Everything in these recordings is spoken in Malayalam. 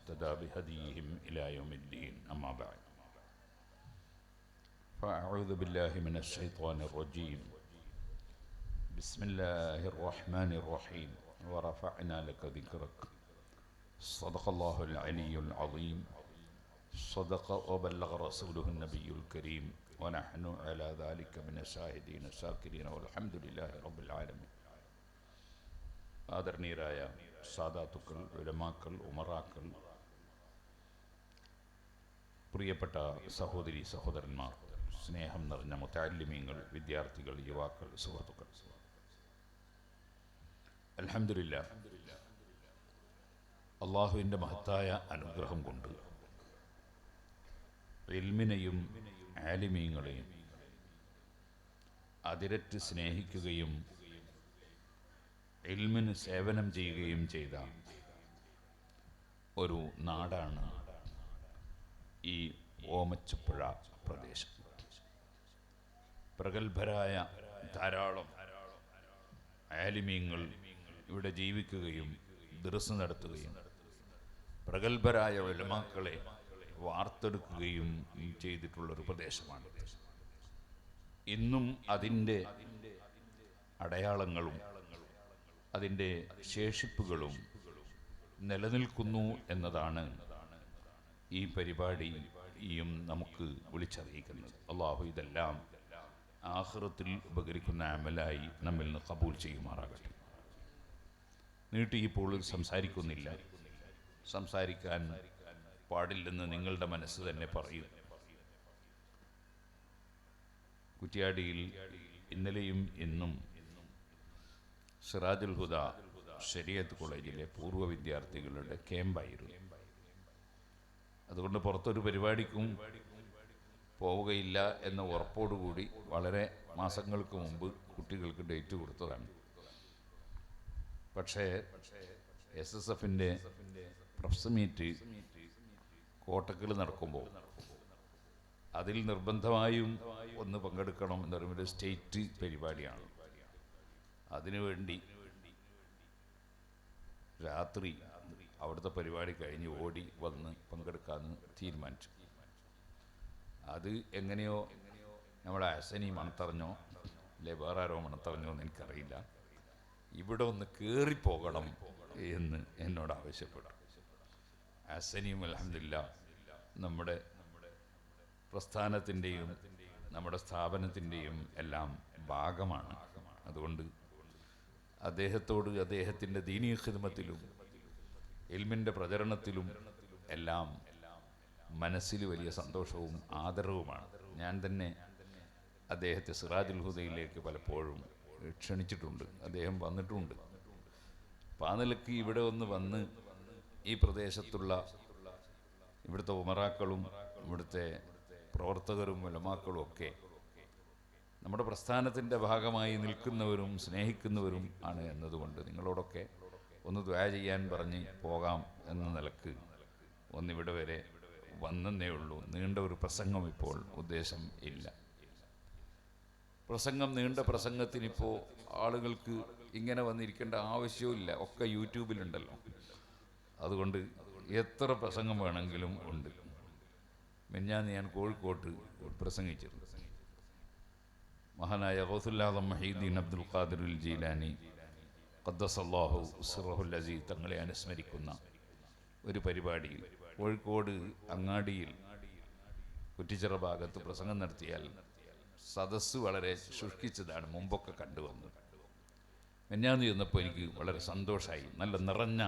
اهتدى بهديهم إلى يوم الدين أما بعد فأعوذ بالله من الشيطان الرجيم بسم الله الرحمن الرحيم ورفعنا لك ذكرك صدق الله العلي العظيم صدق وبلغ رسوله النبي الكريم ونحن على ذلك من الشاهدين الشاكرين والحمد لله رب العالمين ആദരണീയരായ സാദാത്തുക്കൾ, ഉലമാക്കൾ, ഉമറാക്കൾ, പ്രിയപ്പെട്ട സഹോദരി സഹോദരന്മാർ, സ്നേഹം നിറഞ്ഞ മുതഅല്ലിമീങ്ങൾ, വിദ്യാർത്ഥികൾ, യുവാക്കൾ, സുഹൃത്തുക്കൾ, അൽഹംദുലില്ലാഹ് അള്ളാഹുവിൻ്റെ മഹത്തായ അനുഗ്രഹം കൊണ്ട് ഇൽമിനെയും ആലിമീങ്ങളെയും അതിരറ്റ് സ്നേഹിക്കുകയും ഇൽമിന് സേവനം ചെയ്യുകയും ചെയ്ത ഒരു നാടാണ് ഈ ഓമച്ചുപ്പുഴ പ്രദേശം. പ്രഗത്ഭരായ ധാരാളം ആലിമീങ്ങൾ ഇവിടെ ജീവിക്കുകയും ദർസ് നടത്തുകയും പ്രഗത്ഭരായ ഉലമാക്കളെ വാർത്തെടുക്കുകയും ചെയ്തിട്ടുള്ളൊരു പ്രദേശമാണ്. ഇന്നും അതിൻ്റെ അടയാളങ്ങളും അതിൻ്റെ ശേഷിപ്പുകളും നിലനിൽക്കുന്നു എന്നതാണ് ഈ പരിപാടിയും നമുക്ക് വിളിച്ചറിയിക്കുന്നത്. അള്ളാഹു ഇതെല്ലാം ആഖിറത്തിൽ ഉപകരിക്കുന്ന അമലായി നമ്മിൽ നിന്ന് ഖബൂൽ ചെയ്യുമാറാകട്ടെ. നീട്ടി ഇപ്പോൾ സംസാരിക്കുന്നില്ല. സംസാരിക്കാൻ പാടില്ലെന്ന് നിങ്ങളുടെ മനസ്സ് തന്നെ പറയും. കുറ്റ്യാടിയിൽ ഇന്നലെയും ഇന്നും സിറാജുൽ ഹുദ ശരീഅത്ത് കോളേജിലെ പൂർവ്വ വിദ്യാർത്ഥികളുടെ ക്യാമ്പായിരുന്നു. അതുകൊണ്ട് പുറത്തൊരു പരിപാടിക്കും പോവുകയില്ല എന്ന ഉറപ്പോടുകൂടി വളരെ മാസങ്ങൾക്ക് മുമ്പ് കുട്ടികൾക്ക് ഡേറ്റ് കൊടുത്തതാണ്. പക്ഷേ SSFൻ്റെ പ്രൊഫസർ മീറ്റ് കോട്ടക്കൽ നടക്കുമ്പോൾ അതിൽ നിർബന്ധമായും ഒന്ന് പങ്കെടുക്കണം എന്ന് പറയുമ്പോൾ സ്റ്റേറ്റ് പരിപാടിയാണ്. അതിനുവേണ്ടി രാത്രി അവിടുത്തെ പരിപാടി കഴിഞ്ഞ് ഓടി വന്ന് പങ്കെടുക്കാമെന്ന് തീരുമാനിച്ചു. അത് എങ്ങനെയോ നമ്മുടെ ഹസനി മണത്തറിഞ്ഞോ അല്ലെ വേറെ ആരോ മണത്തറിഞ്ഞോ എന്ന് എനിക്കറിയില്ല, ഇവിടെ ഒന്ന് കയറിപ്പോകണം എന്ന് എന്നോട് ആവശ്യപ്പെട്ടു. ഹസനിയും അൽഹംദുലില്ലാഹ് നമ്മുടെ പ്രസ്ഥാനത്തിൻ്റെയും നമ്മുടെ സ്ഥാപനത്തിൻ്റെയും എല്ലാം ഭാഗമാണ്. അതുകൊണ്ട് അദ്ദേഹത്തോട് അദ്ദേഹത്തിൻ്റെ ദീനീ ഖിദ്മത്തിലും ഇൽമിൻ്റെ പ്രചരണത്തിലും എല്ലാം മനസ്സിൽ വലിയ സന്തോഷവും ആദരവുമാണ്. ഞാൻ തന്നെ അദ്ദേഹത്തെ സിറാജുൽ ഹുദയിലേക്ക് പലപ്പോഴും ക്ഷണിച്ചിട്ടുണ്ട്, അദ്ദേഹം വന്നിട്ടുമുണ്ട്. അപ്പോൾ ആ നിലയ്ക്ക് ഇവിടെ ഒന്ന് വന്ന് ഈ പ്രദേശത്തുള്ള ഇവിടുത്തെ ഉമറാക്കളും ഇവിടുത്തെ പ്രവർത്തകരും ഉലമാക്കളും ഒക്കെ നമ്മുടെ പ്രസ്ഥാനത്തിൻ്റെ ഭാഗമായി നിൽക്കുന്നവരും സ്നേഹിക്കുന്നവരും ആണ് എന്നതുകൊണ്ട് നിങ്ങളോടൊക്കെ ഒന്ന് ദുആ ചെയ്യാൻ പറഞ്ഞ് പോകാം എന്ന നിലക്ക് ഒന്നിവിടെ വരെ വന്നേ ഉള്ളൂ. നീണ്ട ഒരു പ്രസംഗം ഇപ്പോൾ ഉദ്ദേശം ഇല്ല. നീണ്ട പ്രസംഗത്തിനിപ്പോൾ ആളുകൾക്ക് ഇങ്ങനെ വന്നിരിക്കേണ്ട ആവശ്യമില്ല, ഒക്കെ യൂട്യൂബിലുണ്ടല്ലോ. അതുകൊണ്ട് എത്ര പ്രസംഗം വേണമെങ്കിലും ഉണ്ട്. മിനിഞ്ഞാന്ന് ഞാൻ കോഴിക്കോട്ട് പ്രസംഗിച്ചിരുന്നു. മഹാനായ ഗൗസുൽ ആദം മുഹീദ്ദീൻ അബ്ദുൽ ഖാദിർ ജീലാനി ഖദ്ദസല്ലാഹു സിറഹുൽ അസീസ് തങ്ങളെ അനുസ്മരിക്കുന്ന ഒരു പരിപാടിയിൽ കോഴിക്കോട് അങ്ങാടിയിൽ കുറ്റിച്ചിറ ഭാഗത്ത് പ്രസംഗം നടത്തിയാൽ സദസ്സ് വളരെ ശുഷ്കിച്ചതാണ് മുമ്പൊക്കെ കണ്ടുവന്നത്. മിനിഞ്ഞാന്ന് ചെന്നപ്പോൾ എനിക്ക് വളരെ സന്തോഷമായി. നല്ല നിറഞ്ഞ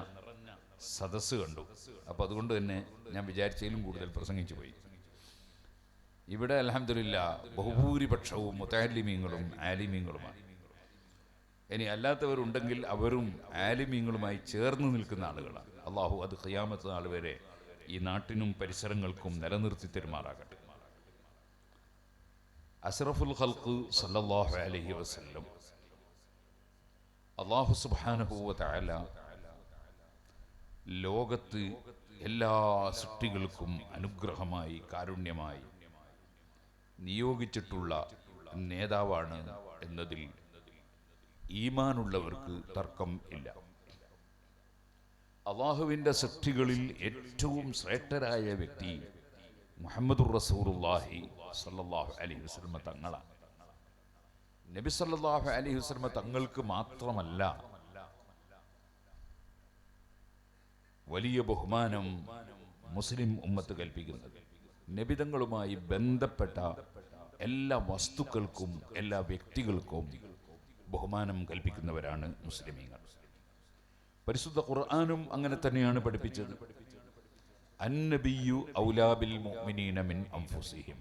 സദസ്സ് കണ്ടു. അപ്പോൾ അതുകൊണ്ട് തന്നെ ഞാൻ വിചാരിച്ചതിലും കൂടുതൽ പ്രസംഗിച്ചു പോയി. ഇവിടെ അൽഹംദുലില്ലാഹ് ബഹുഭൂരിപക്ഷവും മുതഅല്ലിമീങ്ങളും ആലിമീങ്ങളുമാണ്. ഇനി അല്ലാത്തവരുണ്ടെങ്കിൽ അവരും ആലിമീങ്ങളുമായി ചേർന്ന് നിൽക്കുന്ന ആളുകളാണ്. അള്ളാഹു അത് ഖിയാമത്ത് നാൾ വരെ ഈ നാട്ടിനും പരിസരങ്ങൾക്കും നിലനിർത്തി തരുമാറാകട്ടെ. അസ്റഫുൽ ഖൽഖ് സല്ലല്ലാഹു അലൈഹി വസല്ലം അല്ലാഹു സുബ്ഹാനഹു വ തആല ലോകത്ത് എല്ലാ സൃഷ്ടികൾക്കും അനുഗ്രഹമായി കാരുണ്യമായി നിയോഗിച്ചിട്ടുള്ള നേതാവാണ് എന്നതിൽ ഈമാനുള്ളവർക്ക് തർക്കം ഇല്ല. അള്ളാഹുവിൻ്റെ സൃഷ്ടികളിൽ ഏറ്റവും ശ്രേഷ്ഠരായ വ്യക്തി മുഹമ്മദുർ റസൂലുള്ളാഹി സ്വല്ലല്ലാഹു അലൈഹി വസല്ലം തങ്ങളാണ്. നബി സല്ലല്ലാഹു അലൈഹി വസല്ലം തങ്ങൾക്ക് മാത്രമല്ല വലിയ ബഹുമാനം മുസ്ലിം ഉമ്മത്ത് കൽപ്പിക്കുന്നത്. നബിതങ്ങളുമായി ബന്ധപ്പെട്ട എല്ലാ വസ്തുക്കൾക്കും എല്ലാ വ്യക്തികൾക്കും ബഹുമാനം കൽപ്പിക്കുന്നവരാണ് മുസ്ലിമീങ്ങൾ. പരിശുദ്ധ ഖുർആനും അങ്ങനെ തന്നെയാണ് പഠിപ്പിച്ചത്. അന്നബിയു ഔലാ ബിൽ മുഅ്മിനീന മിൻ അൻഫുസിഹിം.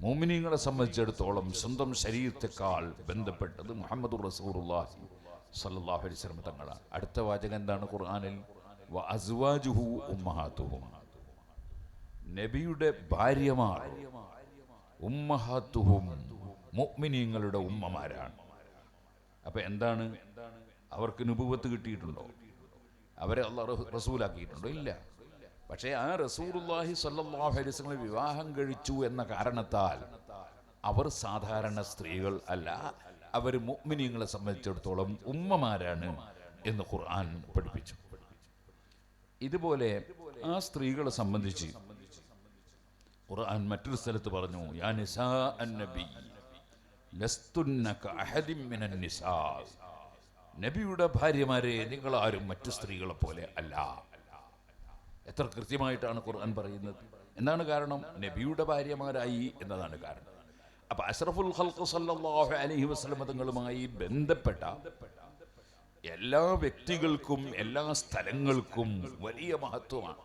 മുഅ്മിനീങ്ങളെ സംബന്ധിച്ചിടത്തോളം സ്വന്തം ശരീരത്തെക്കാൾ ബന്ധപ്പെട്ടത് മുഹമ്മദുർ റസൂലുള്ളാഹി സ്വല്ലല്ലാഹു അലൈഹി വസല്ലം തങ്ങളാണ്. അടുത്ത വാചകം എന്താണ് ഖുർആനിൽ? വ അസ്വാജുഹു ഉമ്മഹാത്തുഹും. നബിയുടെ ഭാര്യമാർ ഉമ്മഹാത്തുഹും മുഅ്മിനീങ്ങളുടെ ഉമ്മമാരാണ്. അപ്പൊ എന്താണ്? അവർക്ക് നുബുവത്ത് കിട്ടിയിട്ടുണ്ടോ? അവരെ അല്ലാഹു റസൂലാക്കിയിട്ടുണ്ടോ? ഇല്ല. പക്ഷേ ആ റസൂലുള്ളാഹി സ്വല്ലല്ലാഹു അലൈഹി വസല്ലം വിവാഹം കഴിച്ചു എന്ന കാരണത്താൽ അവർ സാധാരണ സ്ത്രീകൾ അല്ല, അവർ മുഅ്മിനീങ്ങളെ സംബന്ധിച്ചിടത്തോളം ഉമ്മമാരാണ് എന്ന് ഖുർആൻ പഠിപ്പിച്ചു. ഇതുപോലെ ആ സ്ത്രീകളെ സംബന്ധിച്ച് ഖുർആൻ മറ്റൊരു സ്ഥലത്ത് പറഞ്ഞു, യാ നിസാ അൻ-നബി ലസ്തുന്ന കഅഹദിൻ മിനൻ നിസാ. നബിയുടെ ഭാര്യമാരെ നിങ്ങളാരും മറ്റു സ്ത്രീകളെ പോലെ അല്ല. എത്ര കൃത്യമായിട്ടാണ് ഖുർആൻ പറയുന്നത്. എന്താണ് കാരണം? നബിയുടെ ഭാര്യമാരായി എന്നതാണ് കാരണം. അപ്പൊ അഷ്റഫുൽ ഖൽഖ് സല്ലല്ലാഹു അലൈഹി വസല്ലം തങ്ങളുമായി ബന്ധപ്പെട്ട എല്ലാ വ്യക്തികൾക്കും എല്ലാ സ്ഥലങ്ങൾക്കും വലിയ മഹത്വമാണ്.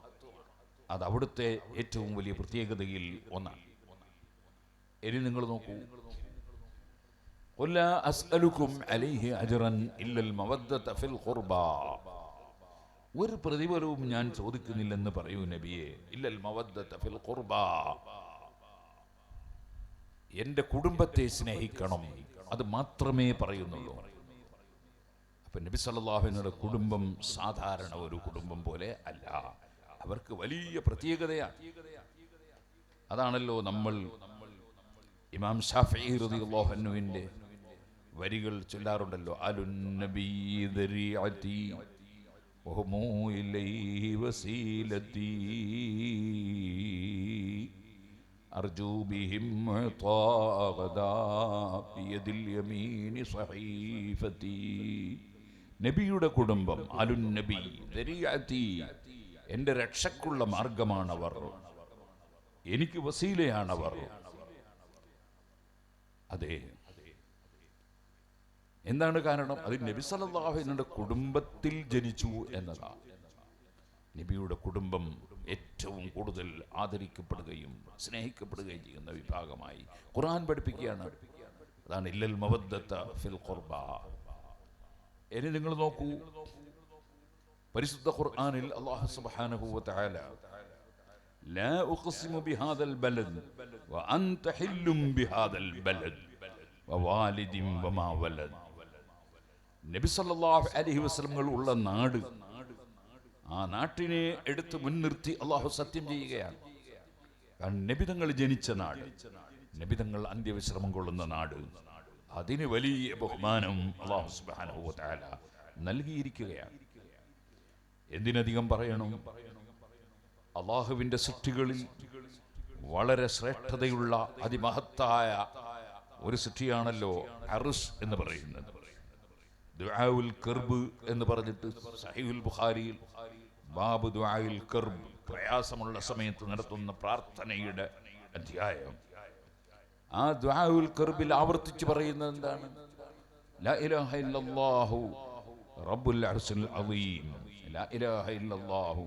അത് അവിടുത്തെ ഏറ്റവും വലിയ പ്രത്യേകതയിൽ ഒന്നാണ്. ഇനി നിങ്ങൾ നോക്കൂ, ഖുൽ ലാ അസ്അലുക്കും അലൈഹി അജ്റൻ ഇല്ലൽ മവദ്ദത ഫിൽ ഖുർബാ. ഒരു പ്രതിഫലവും ഞാൻ ചോദിക്കുന്നില്ലെന്ന് പറയൂ നബിയെ. ഇല്ലൽ മവദ്ദത ഫിൽ ഖുർബാ. എന്റെ കുടുംബത്തെ സ്നേഹിക്കണം, അത് മാത്രമേ പറയുന്നുള്ളൂ. അപ്പൊ നബി സല്ലല്ലാഹു അലൈഹി വസല്ലം കുടുംബം സാധാരണ ഒരു കുടുംബം പോലെ അല്ല, അവർക്ക് വലിയ പ്രത്യേകതയാണ്. അതാണല്ലോ നമ്മൾ ഇമാം ശാഫിഈ റളിയല്ലാഹു അൻഹുവിന്റെ വരികൾ ചൊല്ലാറുണ്ടല്ലോ, അലുൻ നബി ദരിഅതി വഹുമു ഇലൈഹി വസീലതി അർജു ബിഹിം മുതാഗദാ ബിയദിൽ യമീനി സഹീഫതി. നബിയുടെ കുടുംബം അലുൻ നബി ദരിഅതി, എൻ്റെ രക്ഷക്കുള്ള മാർഗമാണവർ, എനിക്ക് വസീലയാണവർ. അതെ, എന്താണ് കാരണം? അത് നബി സല്ലല്ലാഹു അലൈഹി വസല്ലം കുടുംബത്തിൽ ജനിച്ചു എന്നതാണ്. നബിയുടെ കുടുംബം ഏറ്റവും കൂടുതൽ ആദരിക്കപ്പെടുകയും സ്നേഹിക്കപ്പെടുകയും ചെയ്യുന്ന വിഭാഗമായി ഖുർആൻ പഠിപ്പിക്കുകയാണ്. അതാണ് ഇല്ലൽ മവദ്ദത ഫിൽ ഖുർബാ. ഇനി നിങ്ങൾ നോക്കൂ, പരിശുദ്ധ ഖുർആനിൽ അല്ലാഹു സുബ്ഹാനഹു വ തആല ലാ ഉഖ്സിമു ബിഹാദൽ ബലദ് വഅൻത ഹില്ലും ബിഹാദൽ ബലദ് വവാലിദിൻ വമാ വലദ്. നബി സല്ലല്ലാഹു അലൈഹി വസല്ലം ഉള്ള നാട്, ആ നാട്ടിനെ എടുത്ത് മുൻനിർത്തി അല്ലാഹു സത്യം ചെയ്യുകയാണ്. കാരണം നബിതങ്ങൾ ജനിച്ച നാട്, നബിതങ്ങൾ അന്ത്യവിശ്രമം കൊള്ളുന്ന നാട്, അതിന് വലിയ ബഹുമാനം അല്ലാഹു സുബ്ഹാനഹു വ തആല നൽകിയിരിക്കുകയാണ്. എന്തിനധികം പറയണം? അള്ളാഹുവിന്റെ സൃഷ്ടികളിൽ വളരെ ശ്രേഷ്ഠതയുള്ള അതിമഹത്തായ ഒരു സൃഷ്ടിയാണല്ലോ അർശ് എന്ന് പറയുന്നത്. ദുആഉൽ കർബ് എന്ന് പറഞ്ഞിട്ട് സഹീഹുൽ ബുഖാരിയിൽ ബാബു ദുആഉൽ കർബ്, പ്രയാസമുള്ള സമയത്ത് നടത്തുന്ന പ്രാർത്ഥനയുടെ അധ്യായം. ആ ദുആഉൽ കർബിൽ ആവർത്തിച്ച് പറയുന്നത് എന്താണ്? ലാ ഇലാഹ ഇല്ലല്ലാഹു റബ്ബുൽ അർശിൽ അളീം, ലാ ഇലാഹ ഇല്ലല്ലാഹു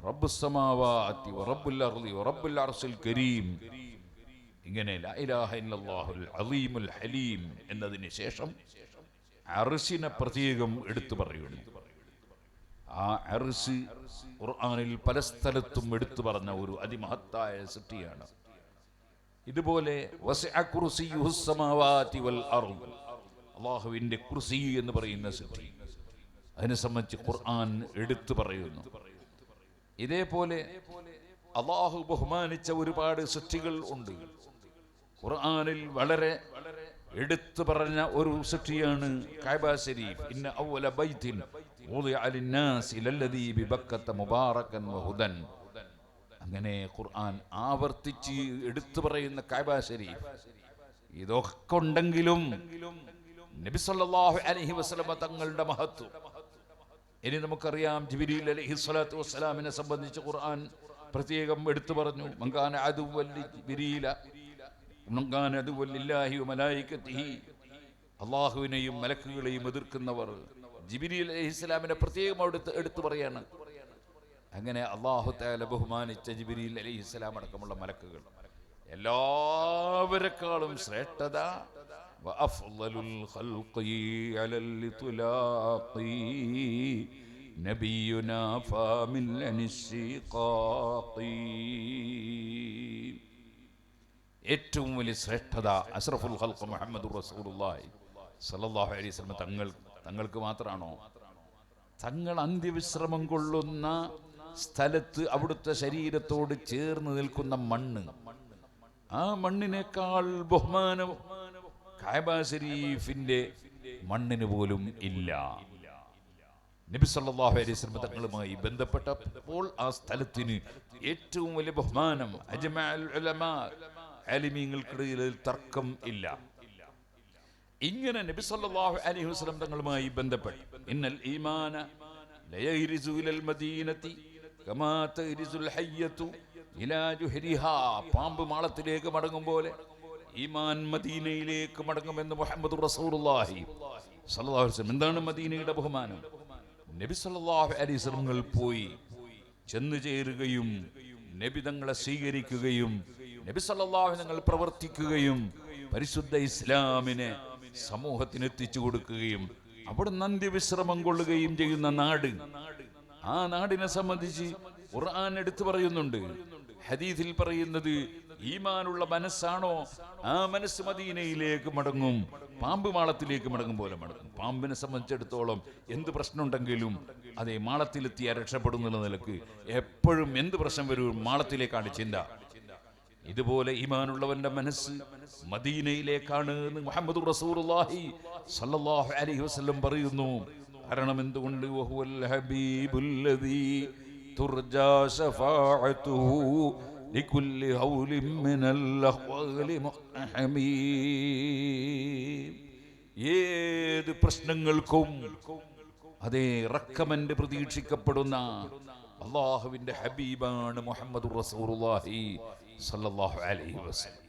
റബ്ബുസ് സമാവാതി വറബ്ബുൽ അർളി വറബ്ബുൽ അർശിൽ കരീം. ഇങ്ങനെ ലാ ഇലാഹ ഇല്ലല്ലാഹുൽ അളീമുൽ ഹലീം എന്നതിന് ശേഷം അർശിനെ പ്രത്യേകം എടുത്തു പറയുന്നു. ആ അർശ് ഖുർആനിൽ പല സ്ഥലത്തും എടുത്തു പറഞ്ഞ ഒരു അതിമഹത്തായ സൃഷ്ടിയാണ്. ഇതുപോലെ വസിഅ കുർസിയുഹുസ് സമാവാതി വൽ അർള്, അല്ലാഹുവിന്റെ കുർസി എന്ന് പറയുന്ന സൃഷ്ടി, അതിനെ സംബന്ധിച്ച് ഖുർആൻ എടുത്തു പറയുന്നു. ഇതേപോലെ അല്ലാഹു ബഹുമാനിച്ച ഒരുപാട് സൃഷ്ടികൾ ഉണ്ട്. ഖുർആനിൽ വളരെ എടുത്തു പറഞ്ഞ ഒരു സൃഷ്ടിയാണ് കഅബ ശരീഫ്. ഇന്ന അവ്വല ബൈത്തിൻ അങ്ങനെ ഖുർആൻ ആവർത്തിച്ച് എടുത്തു പറയുന്ന കഅബ ശരീഫ്. ഇതൊക്കെ ഉണ്ടെങ്കിലും നബി സല്ലല്ലാഹു അലൈഹി വസല്ലം തങ്ങളുടെ മഹത്വം. ഇനി നമുക്കറിയാം ജിബ്രീൽ അലൈഹിസ്സലാത്തു വസ്സലാമിനെ സംബന്ധിച്ച് ഖുർആൻ പ്രത്യേകം എടുത്തു പറഞ്ഞു. മങ്കാന അദുവ്വൽ ജിബ്രീല മങ്കാന അദുവ്വൽ ലില്ലാഹി വമലായികതിഹി. അല്ലാഹുവിനെയും മലക്കുകളെയും എതിർക്കുന്നവർ ജിബ്രീൽ അലൈഹിസ്സലാമിനെ പ്രത്യേകം എടുത്തു പറയാണ്. അങ്ങനെ അല്ലാഹു തആല ബഹുമാനിച്ച ജിബ്രീൽ അലൈഹിസ്സലാം അടക്കമുള്ള മലക്കുകൾ എല്ലാവരെക്കാളും ശ്രേഷ്ഠത വഅഫ്ളലുൽ ഖൽഖി അലൽ ഇത്ലാഖി നബിയുനാ ഫാമിൽ അനിസ്സിഖാഖി. ഏറ്റവും വലിയ ശ്രേഷ്ഠത അഷ്റഫുൽ ഖൽഖ് മുഹമ്മദുർ റസൂലുള്ളാഹി സ്വല്ലല്ലാഹു അലൈഹി വസല്ലം തങ്ങൾക്ക് മാത്രമാണോ? തങ്ങൾ അന്ത്യവിശ്രമം കൊള്ളുന്ന സ്ഥലത്ത് അവിടുത്തെ ശരീരത്തോട് ചേർന്ന് നിൽക്കുന്ന മണ്ണ്, ആ മണ്ണിനേക്കാൾ ബഹുമാനം കഅബ ശരീഫിന്റെ മണ്ണിന് പോലും ഇല്ല. നബി സല്ലല്ലാഹു അലൈഹി വസല്ലം തങ്ങളുമായി ബന്ധപ്പെട്ടപ്പോൾ ആ സ്ഥലത്തിന് ഏറ്റവും വലിയ ബഹുമാനം. അജ്മഅൽ ഉലമാ, ആലിമീങ്ങൾക്കിടയിൽ തർക്കം ഇല്ല. ഇങ്ങനെ നബി സല്ലല്ലാഹു അലൈഹി വസല്ലം തങ്ങളുമായി ബന്ധപ്പെട്ട് ഇന്നൽ ഈമാന ലയഗ്രിസു ഇലൽ മദീനതി കമാ തഗ്രിസുൽ ഹയ്യതു ഇലാ ജുഹരിഹാ. പാമ്പ് മാളത്തിലേക്ക് മടങ്ങും പോലെ ഈമാൻ മദീനയിലേക്ക് മടങ്ങുമെന്ന് മുഹമ്മദുർ റസൂലുള്ളാഹി സ്വല്ലല്ലാഹു അലൈഹി വസല്ലം. എന്താണ് മദീനയുടെ ബഹുമാനം? നബി സല്ലല്ലാഹു അലൈഹി വസല്ലം പോയി ചെന്നു ചേരുകയും നബി തങ്ങളെ സ്വീകരിക്കുകയും നബി സല്ലല്ലാഹു അലൈഹി വസല്ലം പ്രവർത്തിക്കുകയും പരിശുദ്ധ ഇസ്ലാമിനെ സമൂഹത്തിന് എത്തിച്ചു കൊടുക്കുകയും അവിടെ അന്ത്യവിശ്രമം കൊള്ളുകയും ചെയ്യുന്ന നാട്. ആ നാടിനെ സംബന്ധിച്ച് ഖുർആൻ എടുത്തു പറയുന്നുണ്ട്. ഹദീസിൽ പറയുന്നത് ഈമാനുള്ള മനസ്സാണോ ആ മനസ്സ് മദീനയിലേക്ക് മടങ്ങും, പാമ്പ് മാളത്തിലേക്ക് മടങ്ങും പോലെ മടങ്ങും. പാമ്പിനെ സംബന്ധിച്ചിടത്തോളം എന്ത് പ്രശ്നമുണ്ടെങ്കിലും അതേ മാളത്തിലെത്തിയാൽ രക്ഷപ്പെടുന്നുള്ള നിലക്ക് എപ്പോഴും എന്ത് പ്രശ്നം വരും മാളത്തിലേക്കാണ് ചിന്ത. ഇതുപോലെ ഈമാനുള്ളവന്റെ മനസ്സ് മദീനയിലേക്കാണ് എന്ന് മുഹമ്മദുർ റസൂലുള്ളാഹി സ്വല്ലല്ലാഹു അലൈഹി വസല്ലം പറയുന്നു. കാരണം എന്തുകൊണ്ട്? വഹുവൽ ഹബീബുല്ലദീ തുർജാ ശഫാഅതുഹു ലികുല്ലി ഹൗലിൻ മിനൽ അഹ്വാലി മുഹ്മീ. ഏത് പ്രശ്നങ്ങൾക്കും അതേ റക്കമന്റ് പ്രതീക്ഷിക്കപ്പെടുന്ന അല്ലാഹുവിന്റെ ഹബീബാണ് മുഹമ്മദുർ റസൂലുള്ളാഹി സല്ലല്ലാഹു അലൈഹി വസല്ലം.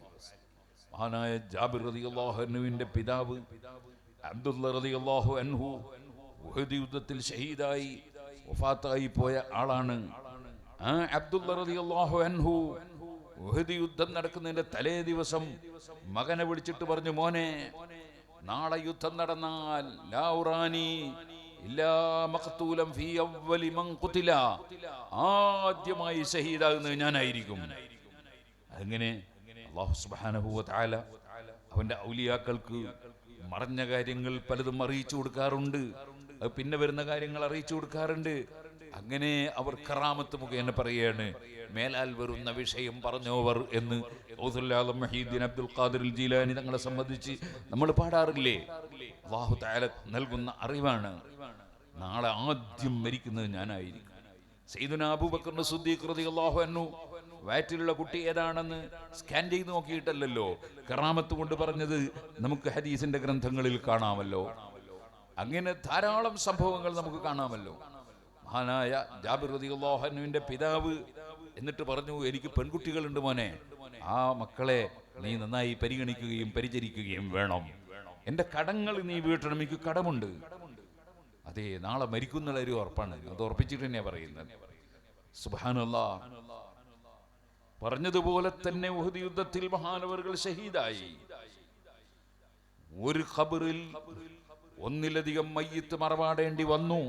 മഹാനായ ജാബിർ റളിയല്ലാഹു അൻഹുവിന്റെ പിതാവ് അബ്ദുല്ല റളിയല്ലാഹു അൻഹു ഉഹദ് യുദ്ധത്തിൽ ഷഹീദായി വഫാത്തായി പോയ ആളാണ്. ആ അബ്ദുല്ല റളിയല്ലാഹു അൻഹു ഉഹദ് യുദ്ധം നടക്കുന്നതിന്റെ തലേ ദിവസം മകനെ വിളിച്ചിട്ട് പറഞ്ഞു, മോനെ, നാളെ യുദ്ധം നടന്നാൽ ലാ ഉറാനി ഇല്ലാ മഖ്തൂലൻ ഫീ അവ്വലി മൻ ഖുതില, ആദ്യമായി ഷഹീദാകുന്നത് ഞാനായിരിക്കും. അങ്ങനെ അല്ലാഹു സുബ്ഹാനഹു വ തആല അവന്റെ ഔലിയാക്കൾക്ക് മറഞ്ഞ കാര്യങ്ങൾ പലതും അറിയിച്ചു കൊടുക്കാറുണ്ട്. അത് പിന്നെ വരുന്ന കാര്യങ്ങൾ അറിയിച്ചു കൊടുക്കാറുണ്ട്. അങ്ങനെ അവർ കറാമത്ത് മുഖേന പറയാണ്, മേലാൽ വരുന്ന വിഷയം പറഞ്ഞോവർ എന്ന് ഗൗസുൽ ആലം മുഹീദ്ദീൻ അബ്ദുൽ ഖാദിർ ജീലാനി തങ്ങളെ സംബന്ധിച്ച് നമ്മൾ പാടാറില്ലേ? അല്ലാഹു തആല നൽകുന്ന അറിവാണ്. നാളെ ആദ്യം മരിക്കുന്നത് ഞാനായിരിക്കും. സയ്യിദുനാ അബൂബക്കർ സിദ്ദീഖ് റളിയല്ലാഹു അൻഹു വയറ്റിലുള്ള കുട്ടി ഏതാണെന്ന് സ്കാൻ ചെയ്ത് നോക്കിയിട്ടല്ലോ കറാമത്ത് കൊണ്ട് പറഞ്ഞത്. നമുക്ക് ഹദീസിന്റെ ഗ്രന്ഥങ്ങളിൽ കാണാമല്ലോ. അങ്ങനെ ധാരാളം സംഭവങ്ങൾ നമുക്ക് കാണാമല്ലോ. മഹാനായ ജാബിർ റളിയല്ലാഹു അൻഹുവിന്റെ പിതാവ് എന്നിട്ട് പറഞ്ഞു, എനിക്ക് പെൺകുട്ടികളുണ്ട് മോനെ, ആ മക്കളെ നീ നന്നായി പരിഗണിക്കുകയും പരിചരിക്കുകയും വേണം. എന്റെ കടങ്ങൾ നീ വീട്ടണം, എനിക്ക് കടമുണ്ട്. അതെ, നാളെ മരിക്കുന്ന ഒരു ഉറപ്പാണ്. അത് ഉറപ്പിച്ചിട്ട് തന്നെയാ പറയുന്നത്. സുബ്ഹാനല്ലാഹ്. പറഞ്ഞതുപോലെ തന്നെ ഉഹദ് യുദ്ധത്തിൽ മഹാനവറുകൾ ഷഹീദായി. ഒരു ഖബറിൽ ഒന്നിലധികം മയ്യിത്ത് മറമാടേണ്ടി വന്നു.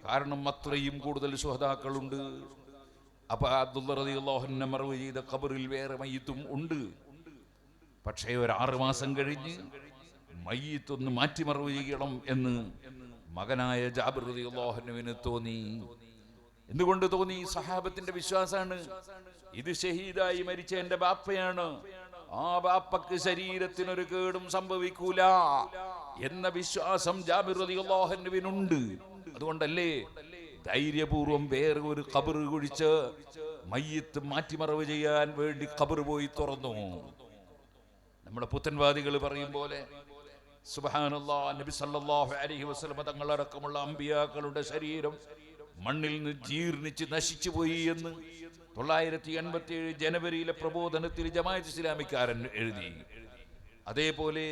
കാരണം അത്രയും കൂടുതൽ ശുഹദാക്കളുണ്ട്. അപ്പൊ അബ്ദുല്ല റളിയല്ലാഹു അൻഹു മറവ് ചെയ്ത ഖബറിൽ വേറെ മയ്യിത്തും ഉണ്ട്. പക്ഷേ ഒരു 6 മാസം കഴിഞ്ഞ് മയ്യിത്തൊന്ന് മാറ്റി മറവ് ചെയ്യണം എന്ന് മകനായ ജാബിർ റളിയല്ലാഹു അൻഹുവിന് തോന്നി. എന്തുകൊണ്ട് തോന്നി? സഹാബത്തിന്റെ വിശ്വാസാണ്. ഇത് ഷഹീദായി മരിച്ച എന്റെ ബാപ്പയാണ്, ആ ബാപ്പക്ക് ശരീരത്തിനൊരു കേടും സംഭവിക്കൂല എന്ന വിശ്വാസം ജാബിർ റളിയല്ലാഹു അൻഹുവിനുണ്ട്. അതുകൊണ്ടല്ലേ ധൈര്യപൂർവം വേറെ ഒരു ഖബർ കുഴിച്ച് മയ്യത്ത് മാറ്റിമറവ് ചെയ്യാൻ വേണ്ടി ഖബർ പോയി തുറന്നു. നമ്മുടെ പുത്തൻവാദികൾ പറയും പോലെ സുബ്ഹാനല്ലാഹ്, നബി സല്ലല്ലാഹു അലൈഹി വസല്ലം തങ്ങളടക്കമുള്ള അമ്പിയാക്കളുടെ ശരീരം മണ്ണിൽ നിന്ന് ജീർണിച്ച് നശിച്ചു പോയി എന്ന് 987 ജനുവരിയിലെ പ്രബോധനത്തിൽ ജമാഅത്ത് ഇസ്ലാമിക്കാരൻ എഴുതി. അതേപോലെ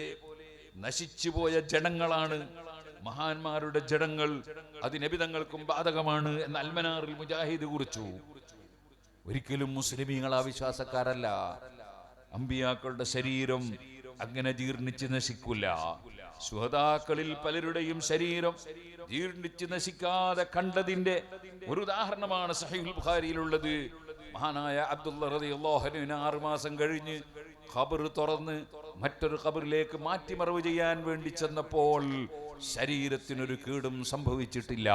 നശിച്ചുപോയ ജഡങ്ങളാണ് മഹാന്മാരുടെ ജഡങ്ങൾ, അത് നബി തങ്ങൾക്കും ബാധകമാണ് എന്ന് അൽമനാറിൽ മുജാഹിദ് കുറിച്ചു. ഒരിക്കലും മുസ്ലിമീങ്ങൾ ആ വിശ്വാസക്കാരല്ല. അമ്പിയാക്കളുടെ ശരീരം അങ്ങനെ ജീർണിച്ച് നശിക്കില്ല. ശുഹദാക്കളിൽ പലരുടെയും ശരീരം ജീർണിച്ച് നശിക്കാതെ കണ്ടതിന്റെ ഒരു ഉദാഹരണമാണ് സഹീഹുൽ ബുഖാരിയിലുള്ളത്. മഹാനായ അബ്ദുള്ള റളിയല്ലാഹു അൻഹു 6 മാസം കഴിഞ്ഞ് ഖബർ തുറന്ന് മറ്റൊരു ഖബറിലേക്ക് മാറ്റിമറവ് ചെയ്യാൻ വേണ്ടി ചെന്നപ്പോൾ ശരീരത്തിനൊരു കേടും സംഭവിച്ചിട്ടില്ല.